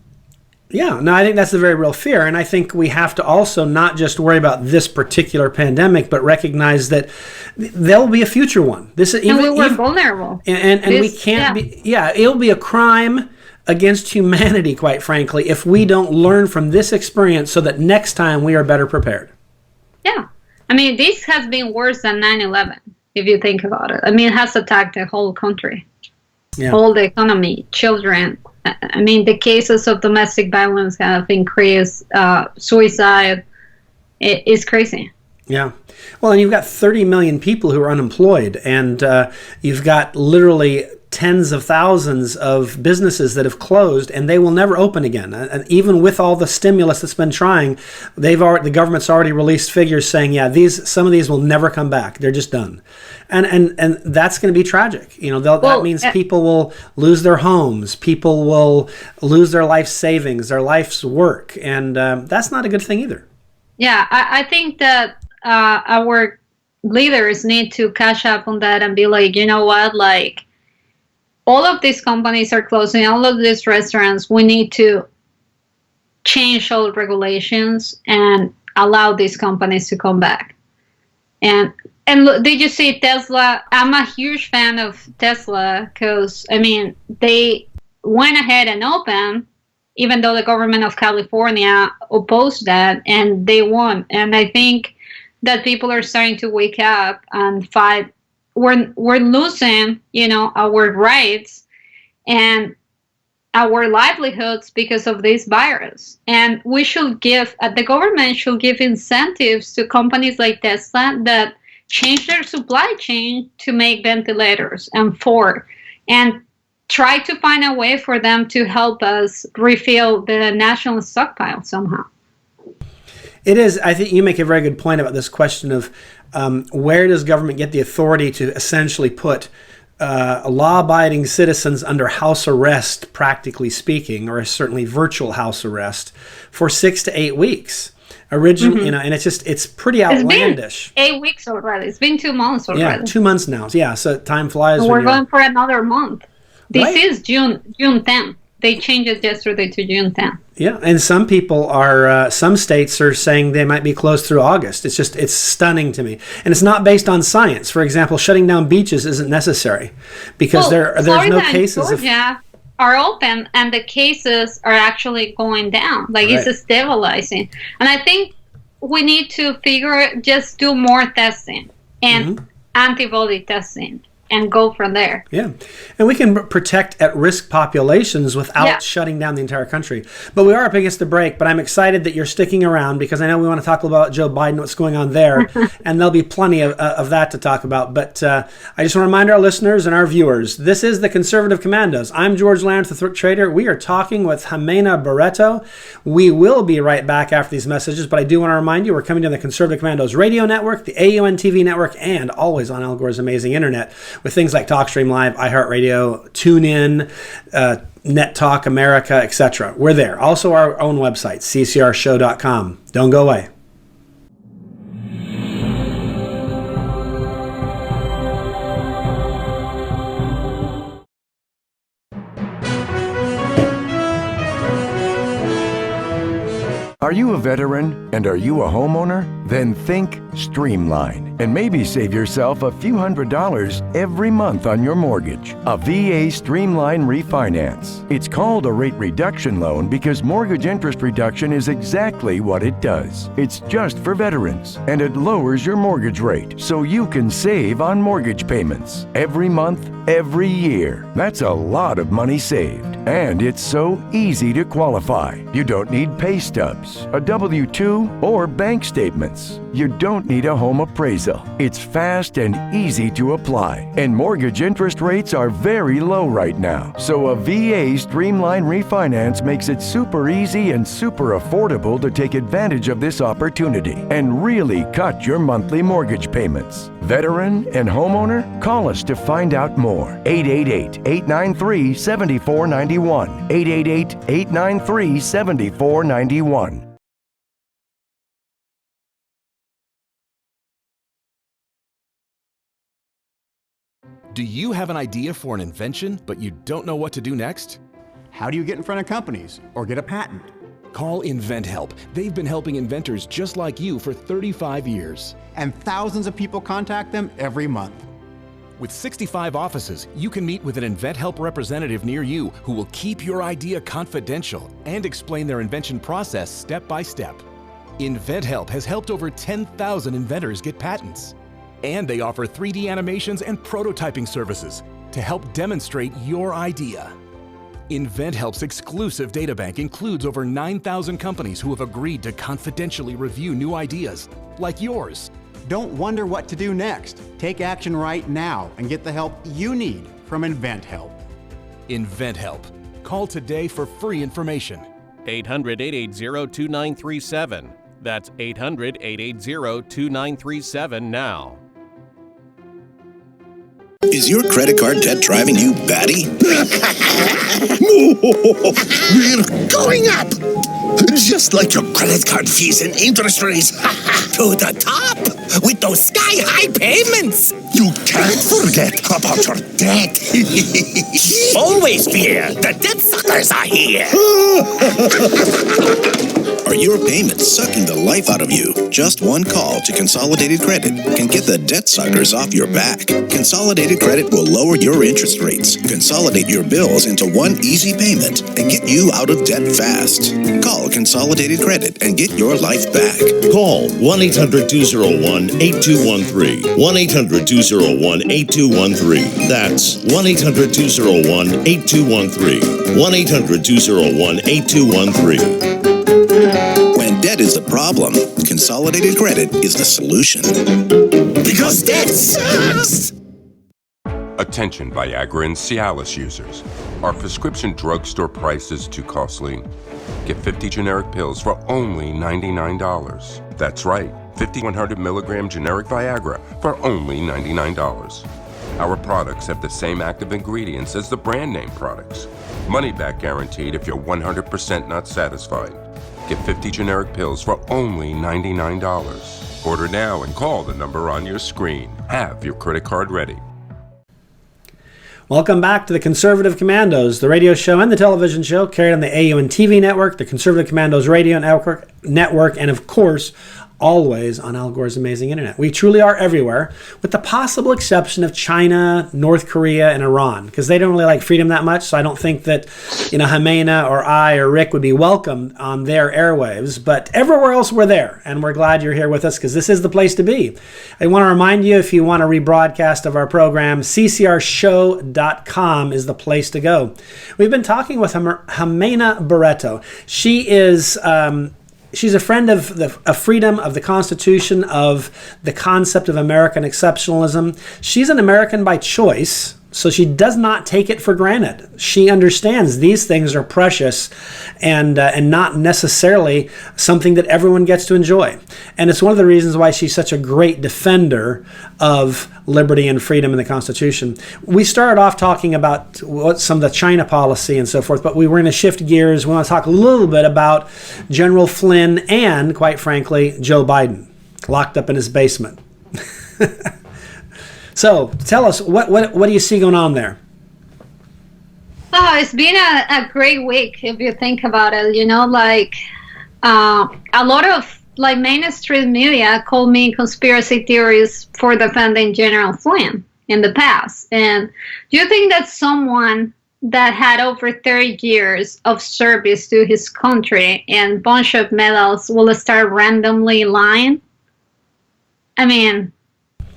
B: Yeah, no, I think that's a very real fear. And I think we have to also not just worry about this particular pandemic, but recognize that there'll be a future one.
Q: We're vulnerable.
B: And we can't be, it'll be a crime against humanity, quite frankly, if we don't learn from this experience so that next time we are better prepared.
Q: Yeah. I mean, this has been worse than 9/11, if you think about it. I mean, it has attacked the whole country, all the economy, children. I mean, the cases of domestic violence have increased, suicide. It is crazy.
B: Yeah. Well, and you've got 30 million people who are unemployed, and you've got literally tens of thousands of businesses that have closed, and they will never open again. And even with all the stimulus that's been trying, the government's already released figures saying, some of these will never come back. They're just done. And that's going to be tragic. That means people will lose their homes. People will lose their life savings, their life's work. And that's not a good thing either.
Q: Yeah, I think that our leaders need to catch up on that and be like, you know what, like, all of these companies are closing, all of these restaurants. We need to change all regulations and allow these companies to come back. And look, did you see Tesla? I'm a huge fan of Tesla because, I mean, they went ahead and opened, even though the government of California opposed that, and they won. And I think that people are starting to wake up and fight we're losing, our rights and our livelihoods because of this virus. And we should the government should give incentives to companies like Tesla that change their supply chain to make ventilators and Ford, and try to find a way for them to help us refill the national stockpile somehow.
B: It is. I think you make a very good point about this question of where does government get the authority to essentially put law-abiding citizens under house arrest, practically speaking, or certainly virtual house arrest, for 6 to 8 weeks. Originally, and it's pretty outlandish.
Q: It's been 8 weeks already. It's been 2 months already.
B: Yeah, 2 months now. Yeah, so time flies.
Q: And we're going for another month. This
B: Right.
Q: is June 10th. They changed it yesterday to June 10th.
B: Yeah, and some people are, some states are saying they might be closed through August. It's stunning to me. And it's not based on science. For example, shutting down beaches isn't necessary because there's
Q: Florida
B: no cases
Q: and Georgia are open and the cases are actually going down. Like
B: Right.
Q: it's stabilizing. And I think we need to just do more testing and antibody testing and go from there.
B: Yeah, and we can protect at-risk populations without shutting down the entire country. But we are up against the break, but I'm excited that you're sticking around because I know we want to talk about Joe Biden, what's going on there, and there'll be plenty of that to talk about. But I just want to remind our listeners and our viewers, this is the Conservative Commandos. I'm George Landrith with Rick Trader. We are talking with Ximena Barreto. We will be right back after these messages, but I do want to remind you, we're coming to the Conservative Commandos radio network, the AUN TV network, and always on Al Gore's amazing internet, with things like TalkStream Live, iHeartRadio, TuneIn, Net Talk America, etc. We're there. Also our own website, ccrshow.com. Don't go away.
I: Are you a veteran and are you a homeowner? Then think Streamline and maybe save yourself a few $100s every month on your mortgage. A VA Streamline Refinance. It's called a rate reduction loan because mortgage interest reduction is exactly what it does. It's just for veterans and it lowers your mortgage rate so you can save on mortgage payments every month, every year. That's a lot of money saved. And it's so easy to qualify. You don't need pay stubs, a W-2, or bank statements. You don't need a home appraisal. It's fast and easy to apply. And mortgage interest rates are very low right now. So a VA Streamline Refinance makes it super easy and super affordable to take advantage of this opportunity and really cut your monthly mortgage payments. Veteran and homeowner? Call us to find out more. 888-893-7491. 888-893-7491.
M: Do you have an idea for an invention, but you don't know what to do next?
N: How do you get in front of companies or get a patent?
M: Call InventHelp. They've been helping inventors just like you for 35 years.
N: And thousands of people contact them every month.
M: With 65 offices, you can meet with an InventHelp representative near you who will keep your idea confidential and explain their invention process step by step. InventHelp has helped over 10,000 inventors get patents. And they offer 3D animations and prototyping services to help demonstrate your idea. InventHelp's exclusive databank includes over 9,000 companies who have agreed to confidentially review new ideas, like yours.
N: Don't wonder what to do next. Take action right now and get the help you need from InventHelp.
M: InventHelp. Call today for free information.
O: 800-880-2937. That's 800-880-2937 now.
S: Is your credit card debt driving you batty? We're going up! Just like your credit card fees and interest rates. To the top! With those sky-high payments! You can't forget about your debt. Always fear, the debt suckers are here.
P: Are your payments sucking the life out of you? Just one call to Consolidated Credit can get the debt suckers off your back. Consolidated Credit will lower your interest rates, consolidate your bills into one easy payment, and get you out of debt fast. Call Consolidated Credit and get your life back.
U: Call 1-800-201-8213. 1-800-201-8213. That's 1-800-201-8213. 1-800-201-8213.
P: When debt is the problem, Consolidated Credit is the solution.
S: Because debt sucks!
W: Attention Viagra and Cialis users. Are prescription drugstore prices too costly? Get 50 generic pills for only $99. That's right, 50 100 milligram generic Viagra for only $99. Our products have the same active ingredients as the brand name products. Money back guaranteed if you're 100% not satisfied. Get 50 generic pills for only $99. Order now and call the number on your screen. Have your credit card ready.
B: Welcome back to the Conservative Commandos, the radio show and the television show carried on the AUN TV network, the Conservative Commandos radio network, and of course, always on Al Gore's amazing internet. We truly are everywhere, with the possible exception of China, North Korea, and Iran, because they don't really like freedom that much. So I don't think that, Ximena or I or Rick would be welcomed on their airwaves. But everywhere else, we're there, and we're glad you're here with us because this is the place to be. I want to remind you, if you want a rebroadcast of our program, ccrshow.com is the place to go. We've been talking with Ximena Barreto. She is she's a friend of freedom, of the Constitution, of the concept of American exceptionalism. She's an American by choice, so she does not take it for granted. She understands these things are precious and not necessarily something that everyone gets to enjoy. And it's one of the reasons why she's such a great defender of liberty and freedom in the Constitution. We started off talking about what some of the China policy and so forth, but we were going to shift gears. We want to talk a little bit about General Flynn and, quite frankly, Joe Biden, locked up in his basement. So tell us, what do you see going on there?
Q: Oh, it's been a great week if you think about it. A lot of mainstream media called me conspiracy theories for defending General Flynn in the past. And do you think that someone that had over 30 years of service to his country and bunch of medals will start randomly lying? I mean,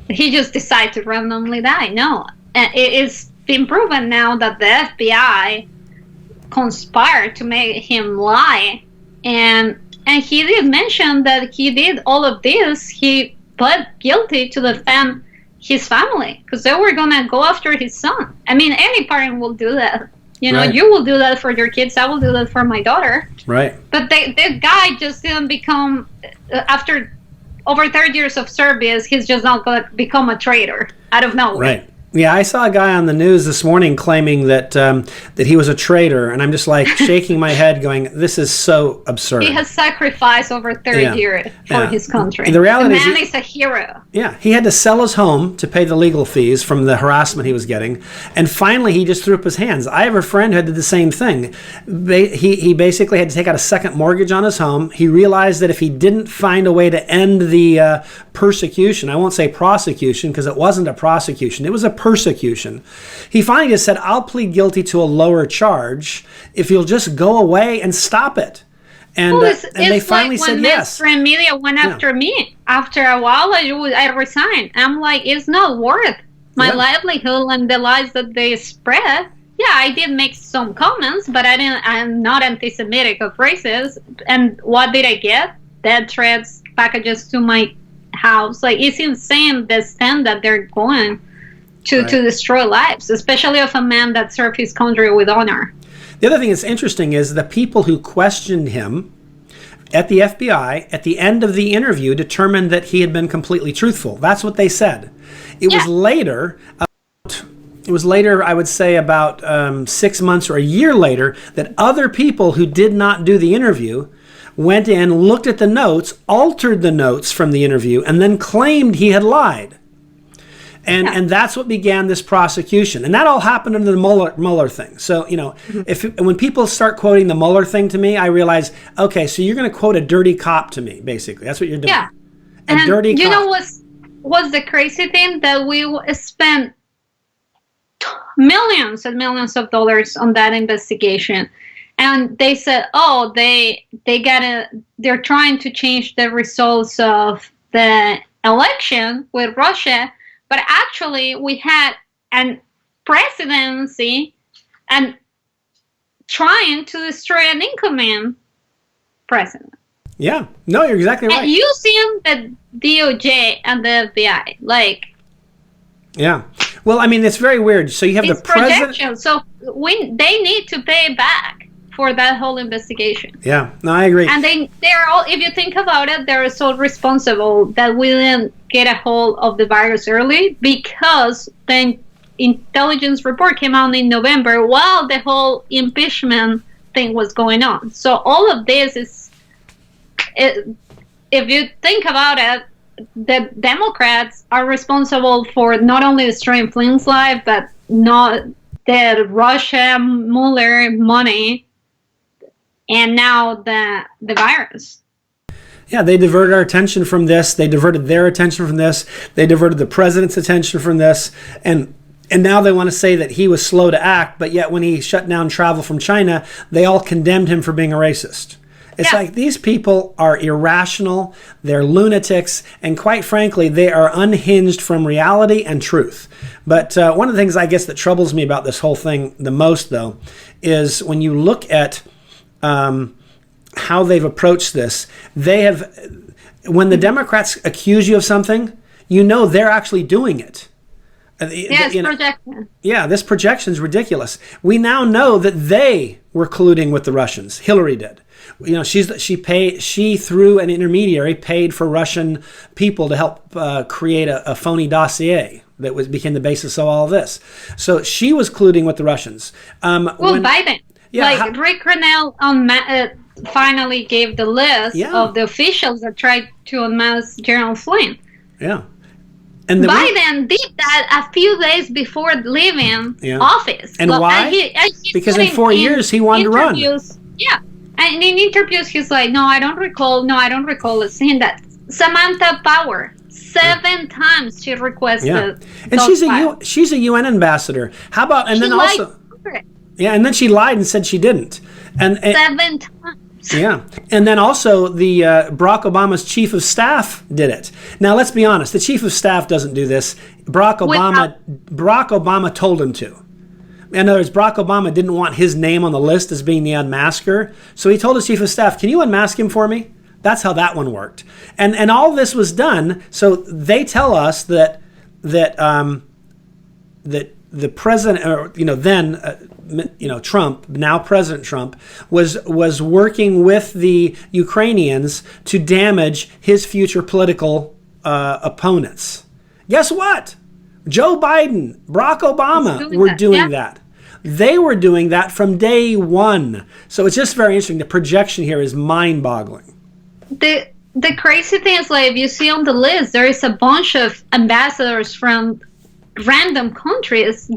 Q: he just decided to randomly die. No. And it's been proven now that the FBI conspired to make him lie. And he did mention that he did all of this. He pled guilty to defend his family because they were going to go after his son. I mean, any parent will do that. Right. You will do that for your kids. I will do that for my daughter.
B: Right.
Q: But the guy just didn't become, after over 30 years of service, he's just not going to become a traitor out of nowhere.
B: Right. Yeah, I saw a guy on the news this morning claiming that that he was a traitor, and I'm just like shaking my head going, this is so absurd.
Q: He has sacrificed over 30 years for his country.
B: The reality
Q: man is a hero.
B: Yeah, he had to sell his home to pay the legal fees from the harassment he was getting, and finally he just threw up his hands. I have a friend who did the same thing. He basically had to take out a second mortgage on his home. He realized that if he didn't find a way to end the persecution, I won't say prosecution because it wasn't a prosecution, it was a persecution. He finally just said, I'll plead guilty to a lower charge if you'll just go away and stop it. And, and they finally said yes.
Q: Mainstream media went after me. After a while, I resigned. I'm like, it's not worth my livelihood and the lies that they spread. Yeah, I did make some comments, but I'm not anti-Semitic or racist. And what did I get? Death threats, packages to my house. Like, it's insane the extent that they're going to destroy lives, especially of a man that served his country with honor.
B: The other thing that's interesting is the people who questioned him at the FBI at the end of the interview determined that he had been completely truthful. That's what they said. It was later, I would say about 6 months or a year later, that other people who did not do the interview went in, looked at the notes, altered the notes from the interview, and then claimed he had lied. And that's what began this prosecution. And that all happened under the Mueller thing. So, when people start quoting the Mueller thing to me, I realize, okay, so you're going to quote a dirty cop to me, basically. That's what you're doing.
Q: Yeah.
B: A dirty cop.
Q: You know what's the crazy thing? That we spent millions and millions of dollars on that investigation. And they said, oh, they're trying to change the results of the election with Russia. But actually, we had a presidency and trying to destroy an incoming president.
B: Yeah. No, you're exactly right.
Q: And using the DOJ and the FBI,
B: Yeah. Well, I mean, it's very weird. So you have the president.
Q: Projection. So they need to pay back for that whole investigation.
B: Yeah. No, I agree.
Q: And they're all, if you think about it, they're so responsible that we didn't get a hold of the virus early, because the intelligence report came out in November while the whole impeachment thing was going on. So all of this is, if you think about it, the Democrats are responsible for not only destroying Flynn's life, but not the Russia Mueller money, and now the virus.
B: Yeah, they diverted our attention from this. They diverted their attention from this. They diverted the president's attention from this. And now they want to say that he was slow to act, but yet when he shut down travel from China, they all condemned him for being a racist. It's like these people are irrational, they're lunatics, and quite frankly, they are unhinged from reality and truth. But one of the things I guess that troubles me about this whole thing the most, though, is when you look at how they've approached this, when the Democrats accuse you of something, they're actually doing it.
Q: It's projection.
B: Yeah, this projection is ridiculous. We now know that they were colluding with the Russians. Hillary did. She through an intermediary paid for Russian people to help create a phony dossier that became the basis of all of this. So she was colluding with the Russians.
Q: Biden. Yeah, Rick Grenell finally gave the list of the officials that tried to unmask General Flynn.
B: Yeah.
Q: And Biden did that a few days before leaving office.
B: And why? Because in 4 years he wanted to run.
Q: Yeah. And in interviews, he's like, no, I don't recall saying that. Samantha Power, 7 times she requested.
B: Yeah. And she's a UN ambassador. How about, and then also. Yeah, and then she lied and said she didn't. And
Q: 7 times.
B: Yeah. And then also the Barack Obama's chief of staff did it. Now, let's be honest. The chief of staff doesn't do this. Barack Obama told him to. In other words, Barack Obama didn't want his name on the list as being the unmasker. So he told his chief of staff, can you unmask him for me? That's how that one worked. And all this was done. So they tell us that the president, or Trump, now President Trump, was working with the Ukrainians to damage his future political opponents. Guess what? Joe Biden, Barack Obama were doing that. They were doing that from day one. So it's just very interesting. The projection here is mind-boggling.
Q: The crazy thing is, if you see on the list, there is a bunch of ambassadors from random countries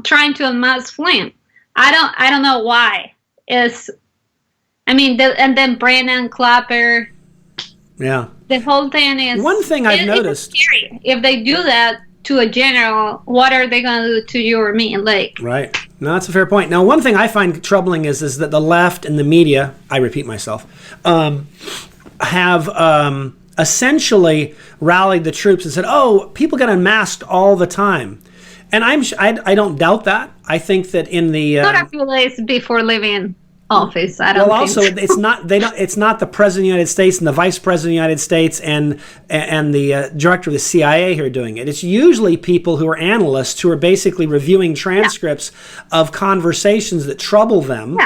Q: trying to unmask Flynn. I don't know why. And then Brennan Clapper.
B: Yeah.
Q: The whole thing is.
B: One thing I've noticed.
Q: It's scary. If they do that to a general, what are they going to do to you or me?
B: Right. No, that's a fair point. Now, one thing I find troubling is that the left and the media, I repeat myself, have essentially rallied the troops and said, "Oh, people get unmasked all the time," and I don't doubt that. I think that in the
Q: not a few days before leaving office. I don't.
B: Well, also,
Q: think.
B: it's not. It's not the president of the United States and the vice president of the United States and the director of the CIA who are doing it. It's usually people who are analysts who are basically reviewing transcripts of conversations that trouble them,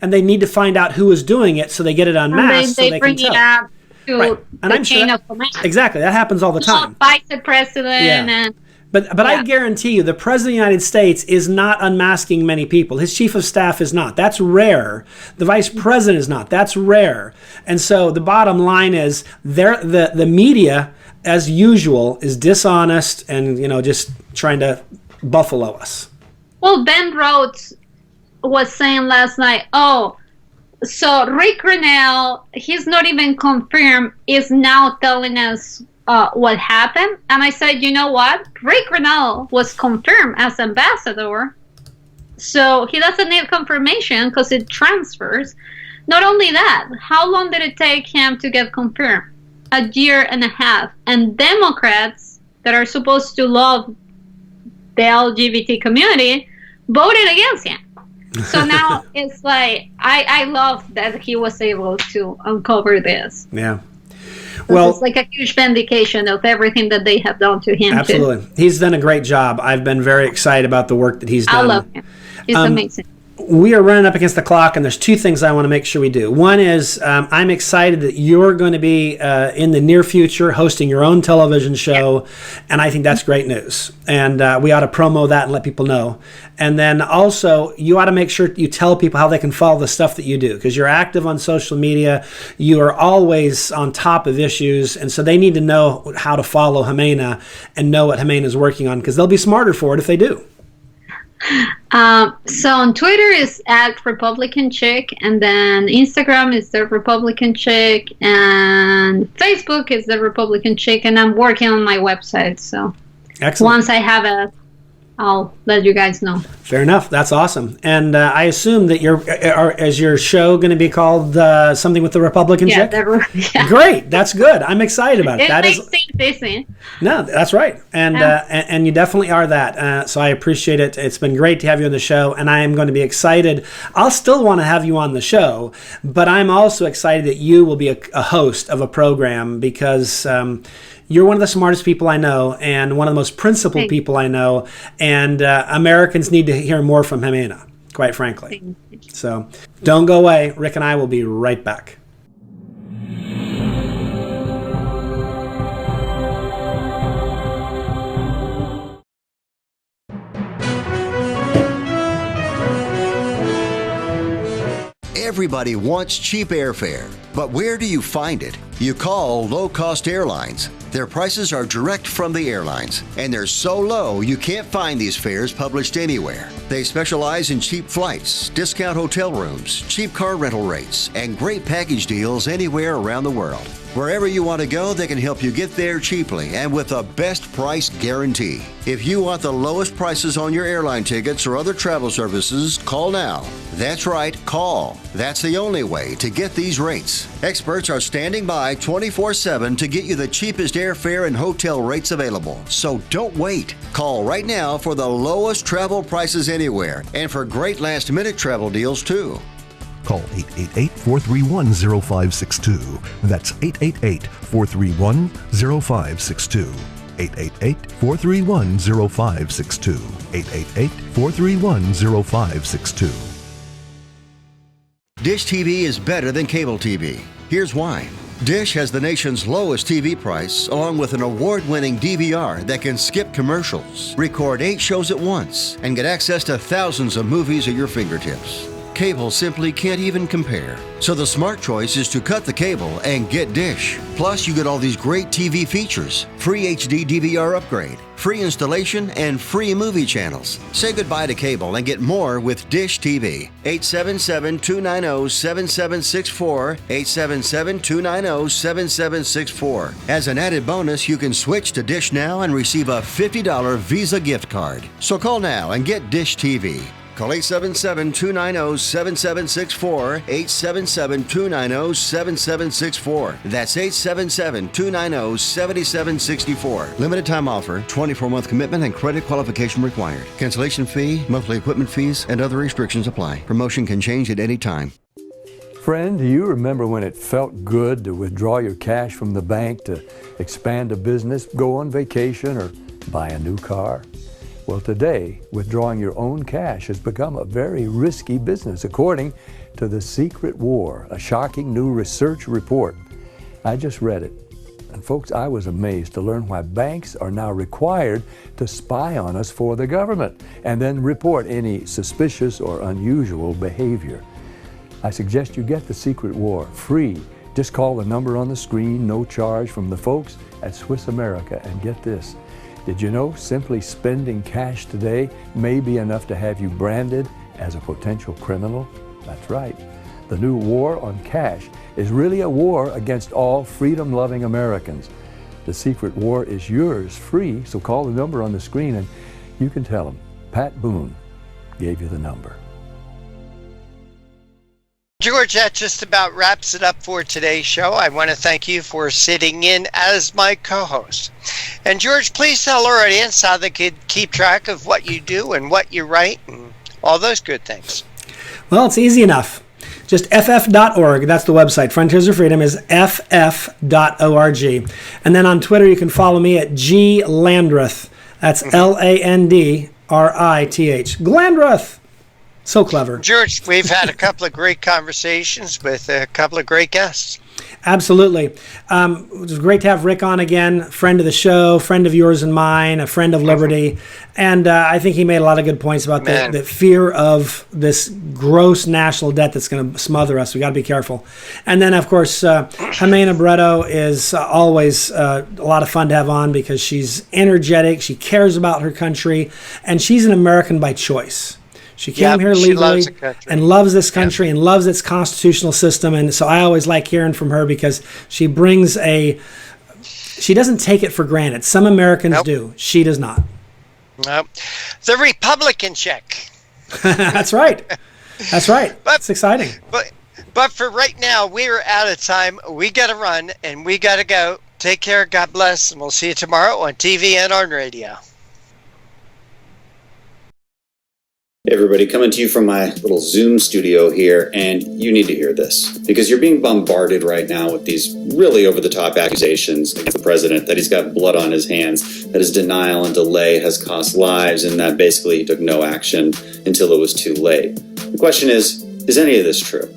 B: and they need to find out who is doing it, so they get it unmasked,
Q: they
B: so they
Q: bring
B: can tell.
Q: It up to
B: And
Q: the
B: I'm
Q: chain
B: sure
Q: of command.
B: Exactly, that happens all the time.
Q: Vice president and.
B: But I guarantee you, the president of the United States is not unmasking many people. His chief of staff is not. That's rare. The vice president is not. That's rare. And so the bottom line is, the media as usual, is dishonest and, just trying to buffalo us.
Q: Well, Ben Rhodes was saying last night, so Rick Grinnell, he's not even confirmed, is now telling us what happened. And I said, you know what? Rick Grinnell was confirmed as ambassador. So he doesn't need confirmation because it transfers. Not only that, how long did it take him to get confirmed? A year and a half. And Democrats that are supposed to love the LGBT community voted against him. So now it's like, I love that he was able to uncover this.
B: Yeah.
Q: Well, it's like a huge vindication of everything that they have done to him.
B: Absolutely.
Q: Too.
B: He's done a great job. I've been very excited about the work that he's done.
Q: I love him. He's amazing.
B: We are running up against the clock, and there's two things I want to make sure we do. One is I'm excited that you're going to be in the near future hosting your own television show, and I think that's great news. And we ought to promo that and let people know. And then also, you ought to make sure you tell people how they can follow the stuff that you do, because you're active on social media. You are always on top of issues, and so they need to know how to follow Ximena and know what Ximena is working on, because they'll be smarter for it if they do.
Q: So on Twitter is @RepublicanChick, and then Instagram is the Republican Chick, and Facebook is the Republican Chick, and I'm working on my website. So
B: excellent.
Q: Once I have it, I'll let you guys know.
B: Fair enough. That's awesome. And I assume that is your show going to be called something with the Republican Chick?
Q: Yeah.
B: Great. That's good. I'm excited about it.
Q: It makes things busy.
B: No, that's right. And and you definitely are that. So I appreciate it. It's been great to have you on the show, and I am going to be excited. I'll still want to have you on the show, but I'm also excited that you will be a host of a program, because you're one of the smartest people I know and one of the most principled people I know, and Americans need to hear more from Ximena, quite frankly. So don't go away. Rick and I will be right back.
F: Everybody wants cheap airfare, but where do you find it? You call low-cost airlines. Their prices are direct from the airlines, and they're so low you can't find these fares published anywhere. They specialize in cheap flights, discount hotel rooms, cheap car rental rates, and great package deals anywhere around the world. Wherever you want to go, they can help you get there cheaply and with a best price guarantee. If you want the lowest prices on your airline tickets or other travel services, call now. That's right, call. That's the only way to get these rates. Experts are standing by 24/7 to get you the cheapest airfare and hotel rates available. So don't wait. Call right now for the lowest travel prices anywhere and for great last-minute travel deals too.
T: Call 888-431-0562. That's 888-431-0562. 888-431-0562. 888-431-0562.
F: Dish TV is better than cable TV. Here's why. Dish has the nation's lowest TV price, along with an award-winning DVR that can skip commercials, record 8 shows at once, and get access to thousands of movies at your fingertips. Cable simply can't even compare. So the smart choice is to cut the cable and get Dish. Plus, you get all these great TV features, free HD DVR upgrade, free installation, and free movie channels. Say goodbye to cable and get more with Dish TV. 877-290-7764, 877-290-7764. As an added bonus, you can switch to Dish now and receive a $50 Visa gift card. So call now and get Dish TV. Call 877-290-7764, 877-290-7764. That's 877-290-7764. Limited time offer, 24-month commitment and credit qualification required. Cancellation fee, monthly equipment fees, and other restrictions apply. Promotion can change at any time.
V: Friend, do you remember when it felt good to withdraw your cash from the bank to expand a business, go on vacation, or buy a new car? Well, today, withdrawing your own cash has become a very risky business, according to The Secret War, a shocking new research report. I just read it. And folks, I was amazed to learn why banks are now required to spy on us for the government and then report any suspicious or unusual behavior. I suggest you get The Secret War free Just call the number on the screen, no charge, from the folks at Swiss America. And get this, did you know simply spending cash today may be enough to have you branded as a potential criminal? That's right. The new war on cash is really a war against all freedom-loving Americans. The secret war is yours, free, so call the number on the screen and you can tell them Pat Boone gave you the number.
A: George, that just about wraps it up for today's show. I want to thank you for sitting in as my co-host. And George, please tell our audience how they could keep track of what you do and what you write and all those good things.
B: Well, it's easy enough. Just ff.org, that's the website. Frontiers of Freedom is ff.org. And then on Twitter, you can follow me at glandrith. That's Landrith. Glandrith. So clever.
A: George, we've had a couple of great conversations with a couple of great guests.
B: Absolutely. It was great to have Rick on again, friend of the show, friend of yours and mine, a friend of liberty. And I think he made a lot of good points about the fear of this gross national debt that's going to smother us. We got to be careful. And then, of course, Ximena Barreto is always a lot of fun to have on because she's energetic, she cares about her country, and she's an American by choice. She came here legally and loves this country and loves its constitutional system. And so I always like hearing from her because she brings she doesn't take it for granted. Some Americans do. She does not.
A: Nope. The Republican check.
B: That's right. That's right. It's exciting.
A: But for right now, we're out of time. We got to run and we got to go. Take care. God bless. And we'll see you tomorrow on TV and on radio.
C: Hey everybody, coming to you from my little Zoom studio here, and you need to hear this because you're being bombarded right now with these really over-the-top accusations against the president that he's got blood on his hands, that his denial and delay has cost lives, and that basically he took no action until it was too late. The question is any of this true?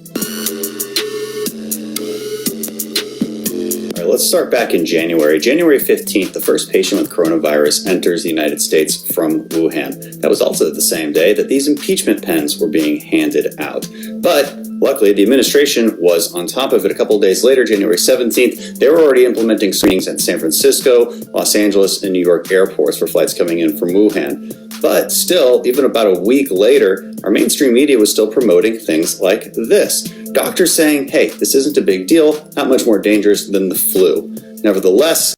C: All right, let's start back in January. January 15th, the first patient with coronavirus enters the United States from Wuhan. That was also the same day that these impeachment pens were being handed out. But luckily, the administration was on top of it. A couple of days later, January 17th, they were already implementing screenings at San Francisco, Los Angeles, and New York airports for flights coming in from Wuhan. But still, even about a week later, our mainstream media was still promoting things like this. Doctors saying, hey, this isn't a big deal, not much more dangerous than the flu. Nevertheless,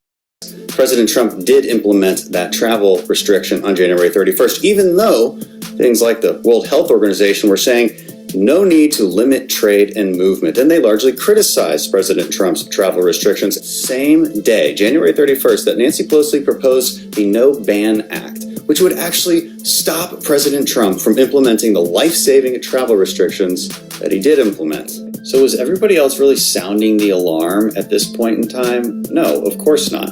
C: President Trump did implement that travel restriction on January 31st, even though things like the World Health Organization were saying no need to limit trade and movement. And they largely criticized President Trump's travel restrictions. Same day, January 31st, that Nancy Pelosi proposed the No Ban Act, which would actually stop President Trump from implementing the life-saving travel restrictions that he did implement. So was everybody else really sounding the alarm at this point in time? No, of course not.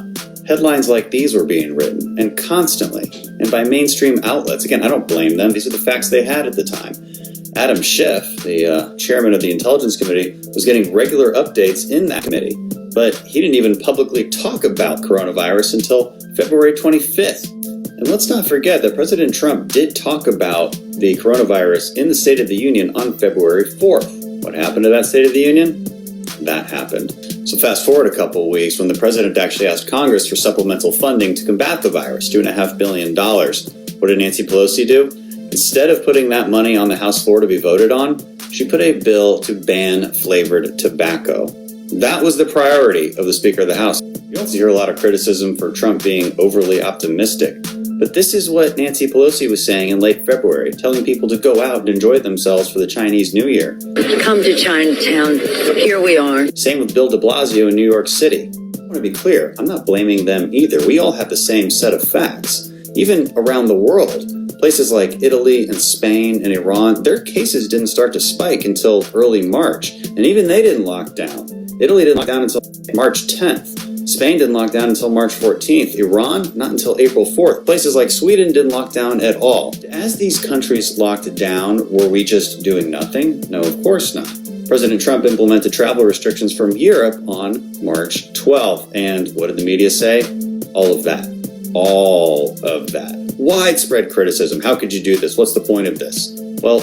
C: Headlines like these were being written, and constantly, and by mainstream outlets. Again, I don't blame them. These are the facts they had at the time. Adam Schiff, the chairman of the Intelligence Committee, was getting regular updates in that committee, but he didn't even publicly talk about coronavirus until February 25th. And let's not forget that President Trump did talk about the coronavirus in the State of the Union on February 4th. What happened to that State of the Union? That happened. So fast forward a couple of weeks when the president actually asked Congress for supplemental funding to combat the virus, $2.5 billion. What did Nancy Pelosi do? Instead of putting that money on the House floor to be voted on, she put a bill to ban flavored tobacco. That was the priority of the Speaker of the House. You also hear a lot of criticism for Trump being overly optimistic. But this is what Nancy Pelosi was saying in late February, telling people to go out and enjoy themselves for the Chinese New Year.
D: Come to Chinatown. Here we are.
C: Same with Bill de Blasio in New York City. I want to be clear, I'm not blaming them either. We all have the same set of facts. Even around the world, places like Italy and Spain and Iran, their cases didn't start to spike until early March. And even they didn't lock down. Italy didn't lock down until March 10th. Spain didn't lock down until March 14th. Iran, not until April 4th. Places like Sweden didn't lock down at all. As these countries locked down, were we just doing nothing? No, of course not. President Trump implemented travel restrictions from Europe on March 12th. And what did the media say? All of that. All of that. Widespread criticism. How could you do this? What's the point of this? Well,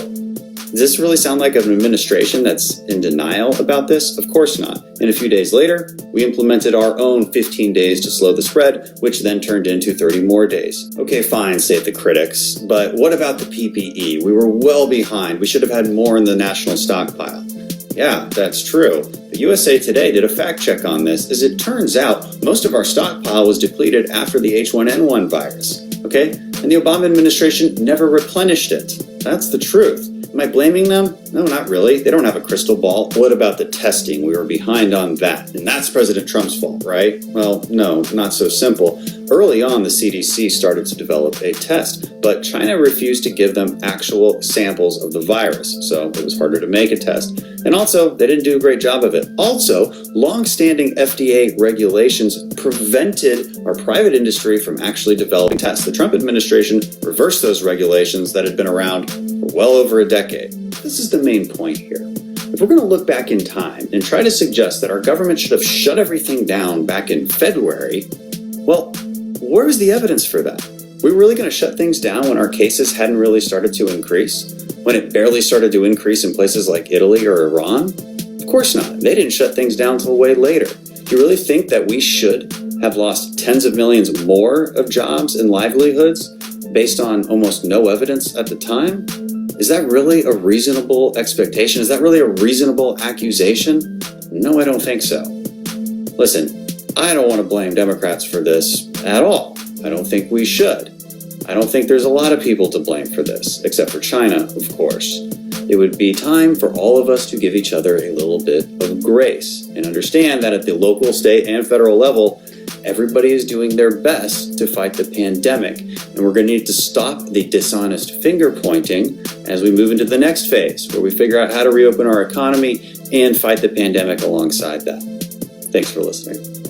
C: Does this really sound like an administration that's in denial about this? Of course not. And a few days later, we implemented our own 15 days to slow the spread, which then turned into 30 more days. Okay, fine, say the critics, but what about the PPE? We were well behind. We should have had more in the national stockpile. Yeah, that's true. But USA Today did a fact check on this. As it turns out, most of our stockpile was depleted after the H1N1 virus. Okay? And the Obama administration never replenished it. That's the truth. Am I blaming them? No, not really. They don't have a crystal ball. What about the testing? We were behind on that. And that's President Trump's fault, right? Well, no, not so simple. Early on, the CDC started to develop a test, but China refused to give them actual samples of the virus, so it was harder to make a test. And also, they didn't do a great job of it. Also, long-standing FDA regulations prevented our private industry from actually developing tests. The Trump administration reversed those regulations that had been around for well over a decade. This is the main point here. If we're going to look back in time and try to suggest that our government should have shut everything down back in February, well, where's the evidence for that? We're really going to shut things down when our cases hadn't really started to increase? When it barely started to increase in places like Italy or Iran? Of course not. They didn't shut things down until way later. Do you really think that we should have lost tens of millions more of jobs and livelihoods based on almost no evidence at the time? Is that really a reasonable expectation? Is that really a reasonable accusation? No, I don't think so. Listen, I don't want to blame Democrats for this at all. I don't think we should. I don't think there's a lot of people to blame for this, except for China, of course. It would be time for all of us to give each other a little bit of grace and understand that at the local, state, and federal level, everybody is doing their best to fight the pandemic. And we're going to need to stop the dishonest finger pointing as we move into the next phase, where we figure out how to reopen our economy and fight the pandemic alongside that. Thanks for listening.